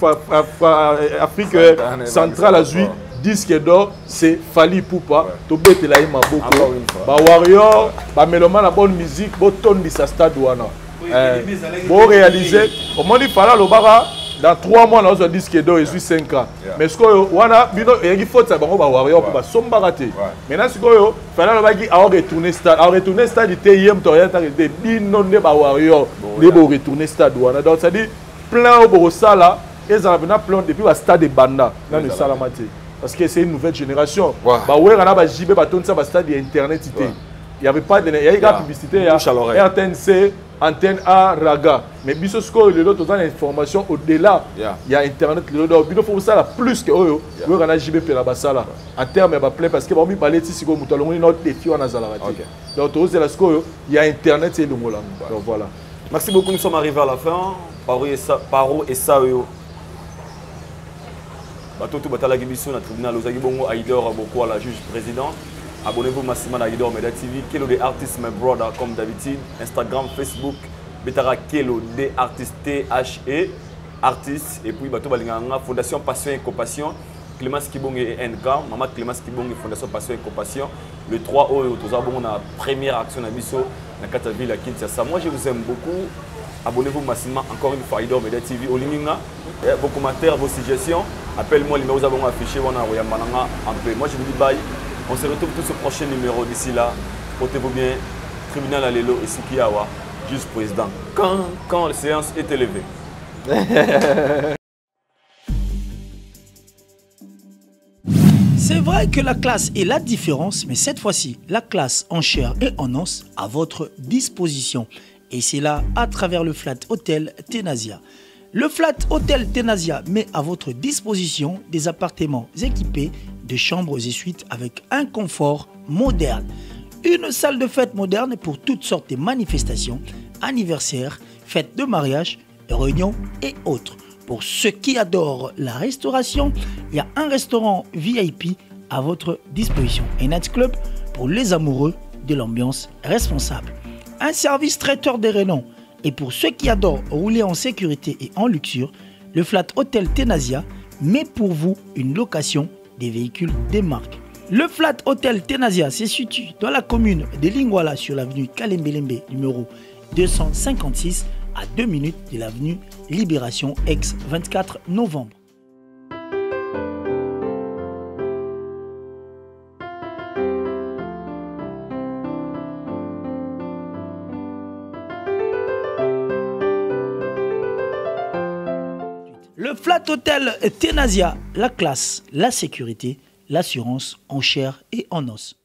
centrale à Zui disque d'or, c'est Fally Ipupa. Tobé te la ima beaucoup. Ba warrior, ba mélomane la bonne musique, bo ton di sa stade wana. Bo réaliser, au moment il fallait le bara, dans 3 mois on a disque d'or et 5 ans mais ce que wana bino il faut ça bango ba warrior pour ba somba raté maintenant ce que fallait ba qui a retourner stade TIM to ya ta de bino ne ba warrior ne ba retourner stade wana donc ça dit plein au sala et ça va plein depuis ba stade de banda dans le salamate parce que c'est une nouvelle génération ba ouais on a ba JB ba ton ça ba stade internet il y avait pas de il y a une publicité antenne C antenne A Raga mais biso score le lot dans l'information au-delà il y a internet le lot il faut ça plus que oyo on a JB pe la basala en terme ba plein parce que ba mi parler si ko muto longi notre défi on a zala donc to c'est la score il y a internet c'est le mot là donc voilà merci beaucoup nous sommes arrivés à la fin Paro et Sao Batoto batala gibiso na tribunal ozaki bongo Aïdor beaucoup à la juge président. Abonnez-vous massivement à Aïdor Media TV. Kelo des artistes, my brother, comme d'habitude. Instagram, Facebook, Betara Kelo des artistes, THE, artistes. Et puis, Bato Balinganga, Fondation Passion et Compassion. Clémence Kibong et NK. Maman Clémence Kibong et Fondation Passion et Compassion. Le 3 au tout on a première action à Bisso, dans la ville à Kinshasa. Moi, je vous aime beaucoup. Abonnez-vous massivement encore une fois à Aïdor Media TV. Olinga, vos commentaires, vos suggestions. Appelle-moi, les numéros avons affichés. Moi, je vous dis bye. On se retrouve tout ce prochain numéro. D'ici là, portez-vous bien. Tribunal Alelo et Sikiawa, juste président. Quand la séance est élevée. C'est vrai que la classe est la différence, mais cette fois-ci, la classe en chair et en os à votre disposition. Et c'est là à travers le Flat Hotel Tenasia. Le Flat Hotel Tenasia met à votre disposition des appartements équipés de chambres et suites avec un confort moderne. Une salle de fête moderne pour toutes sortes de manifestations, anniversaires, fêtes de mariage, réunions et autres. Pour ceux qui adorent la restauration, il y a un restaurant VIP à votre disposition. Un nightclub pour les amoureux de l'ambiance responsable. Un service traiteur de renom. Et pour ceux qui adorent rouler en sécurité et en luxure, le Flat Hotel Tenasia met pour vous une location des véhicules des marques. Le Flat Hotel Tenasia se situe dans la commune de Lingwala sur l'avenue Kalembelembe numéro 256 à 2 minutes de l'avenue Libération ex-24 novembre. Le Flat Hotel Tenasia, la classe, la sécurité, l'assurance en chair et en os.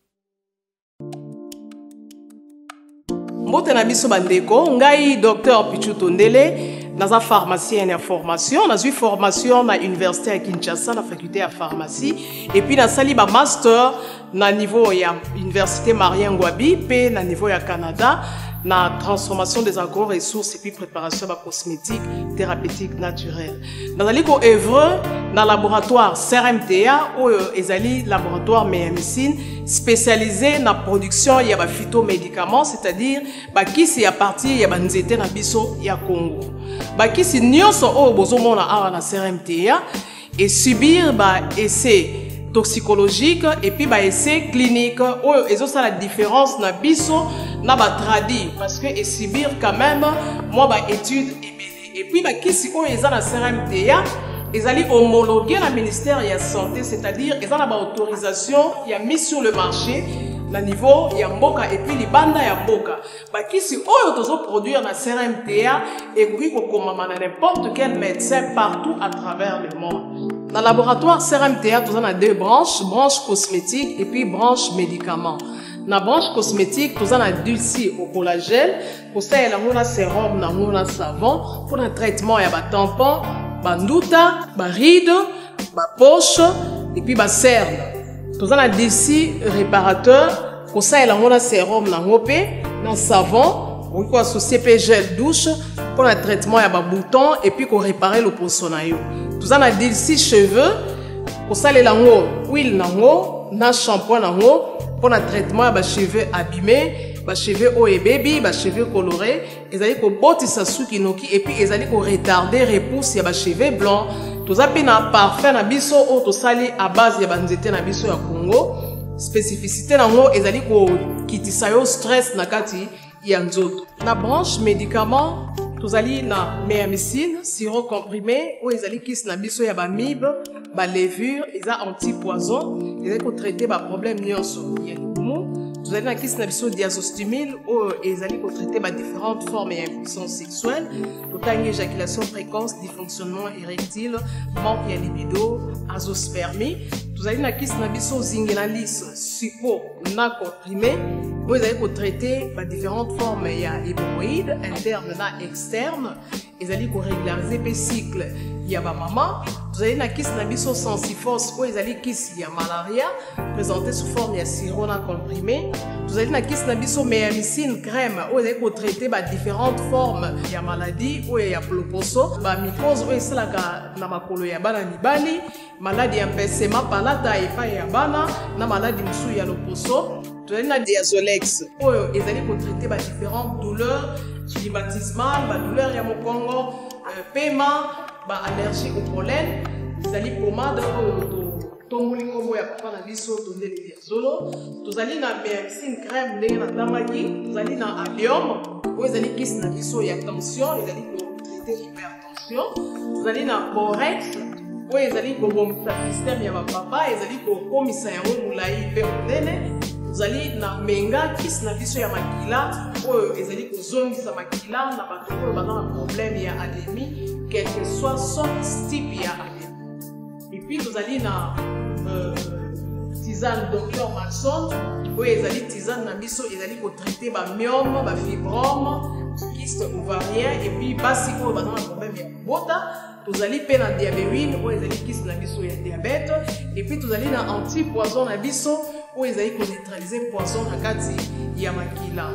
Mbote na biso bandeko, ngai docteur Pichu Tondele, naza pharmacien en formation, naza formation na université à Kinshasa na faculté à pharmacie et puis na sali ba master na niveau ya université Marien Ngouabi pe na niveau ya Canada na transformation des agro-ressources et puis préparation de cosmétiques thérapeutiques naturelles. Dans le œuvre dans le laboratoire CRMTA ou ezali laboratoire médecine spécialisé dans la production de phytomédicaments, c'est-à-dire qui c'est à partir de nzete na biso ya Congo. Qui c'est nyonso o bozomona ara na CRMTA et subir essai toxicologique et puis essai clinique ou ça la différence na biso na tradi parce que et subir quand même moi étude et puis qui si on est na CRMTA ils allaient homologuer le ministère de la santé, c'est-à-dire ils ont la autorisation il y a mis sur le marché le niveau il y a mboka et puis les bandes il y a mboka qui si on doit produire na CRMTA et puis qu'on n'importe quel médecin partout à travers le monde. Dans le laboratoire CRMTA, nous avons 2 branches, branche cosmétique et puis branche médicaments. Dans la branche cosmétique, nous avons dulci au collagène, pour ça, il y a un sérum, un savon, pour le traitement, il y a un tampon, un ndouta, un ride, une poche, et puis un cerne. Nous avons dulci réparateur, pour ça, il y a un sérum, un savon, on peut associer gel douche, pour le traitement, il y a un bouton, et puis pour réparer le poisson. Nous avons dit 6 cheveux, pour ça les lango, huile nango, na shampoing nango, pour le traitement des cheveux abîmés, des cheveux haut et baby, des cheveux colorés, ils allaient ko botisa suki noki et puis ils allaient ko retarder repousse ya ba cheveux blancs. Tous appels na parfum na biso ou to sali à base ya banzete na biso ya Congo. Spécificité nango ils allaient ko kitisa yo stress na kati ya nzoto. Na branche médicaments tozali na méamycine sirop comprimé oyo ezali kisi na biso ya bamibe balevure eza anti-poison ezali kotraite baproblème nyonso ya libumu. Tozali na kisi na biso diazostimile oyo ezali kotraite badifférentes formes ya impuissance sexuelle totangi éjaculation précoce, dysfonctionnement érectile, manque ya libido, azoospermie. Tozali na kisi na biso zingenalis supo na comprimé oyo ezali kotraite badifférentes formes ya hémorroïde interne na externe ezali korégulariser pe cycle ya bamama. Tozali na kisi na biso sensifos oyo ezali kisi ya malaria présenté sous forme ya sirop na comprimé. Tozali na kisi na biso méamycine crème oyo ezali kotraite badifférentes formes ya maladie oyo ya ploposo bamicose oyo esalaka na makolo ya bana mibali, maladie ya mpesema palata epai ya bana na maladie mosusu ya loposo. Tozali na diazolex oyo ezali kotraite badifférentes douleurs climatismales, badouleur ya mokongo, paiement, allergie au pollen. Tozali pomade oyo tomoli nkombo ya papa na biso tondeli ya zolo. Tozali na méamycine crème ndenge natambaki. Tozali na allium oyo ezali kisi na biso ya tension ezali kotraite hypertension. Tozali na borex oyo ezali kobomisa système ya bapapa ezali kokomisa yango molai mpe monene. Tozali na menga kisi na biso ya makila oyo ezali kozongisa makila na bato oyo baza na problème ya anémie quel que soit son type ya anémie. Et puis tozali na tisane Dr Malson oyo ezali tisane na biso ezali kotraite bamyome, bafibrome, kyste ovarien et puis basi oyo baza na problème ya kobota. Tozali pe na diabétine oyo ezali kisi na biso ya diabète et puis tozali na anti-poison na biso oyo ezali koneutraliser poison na kati ya makila.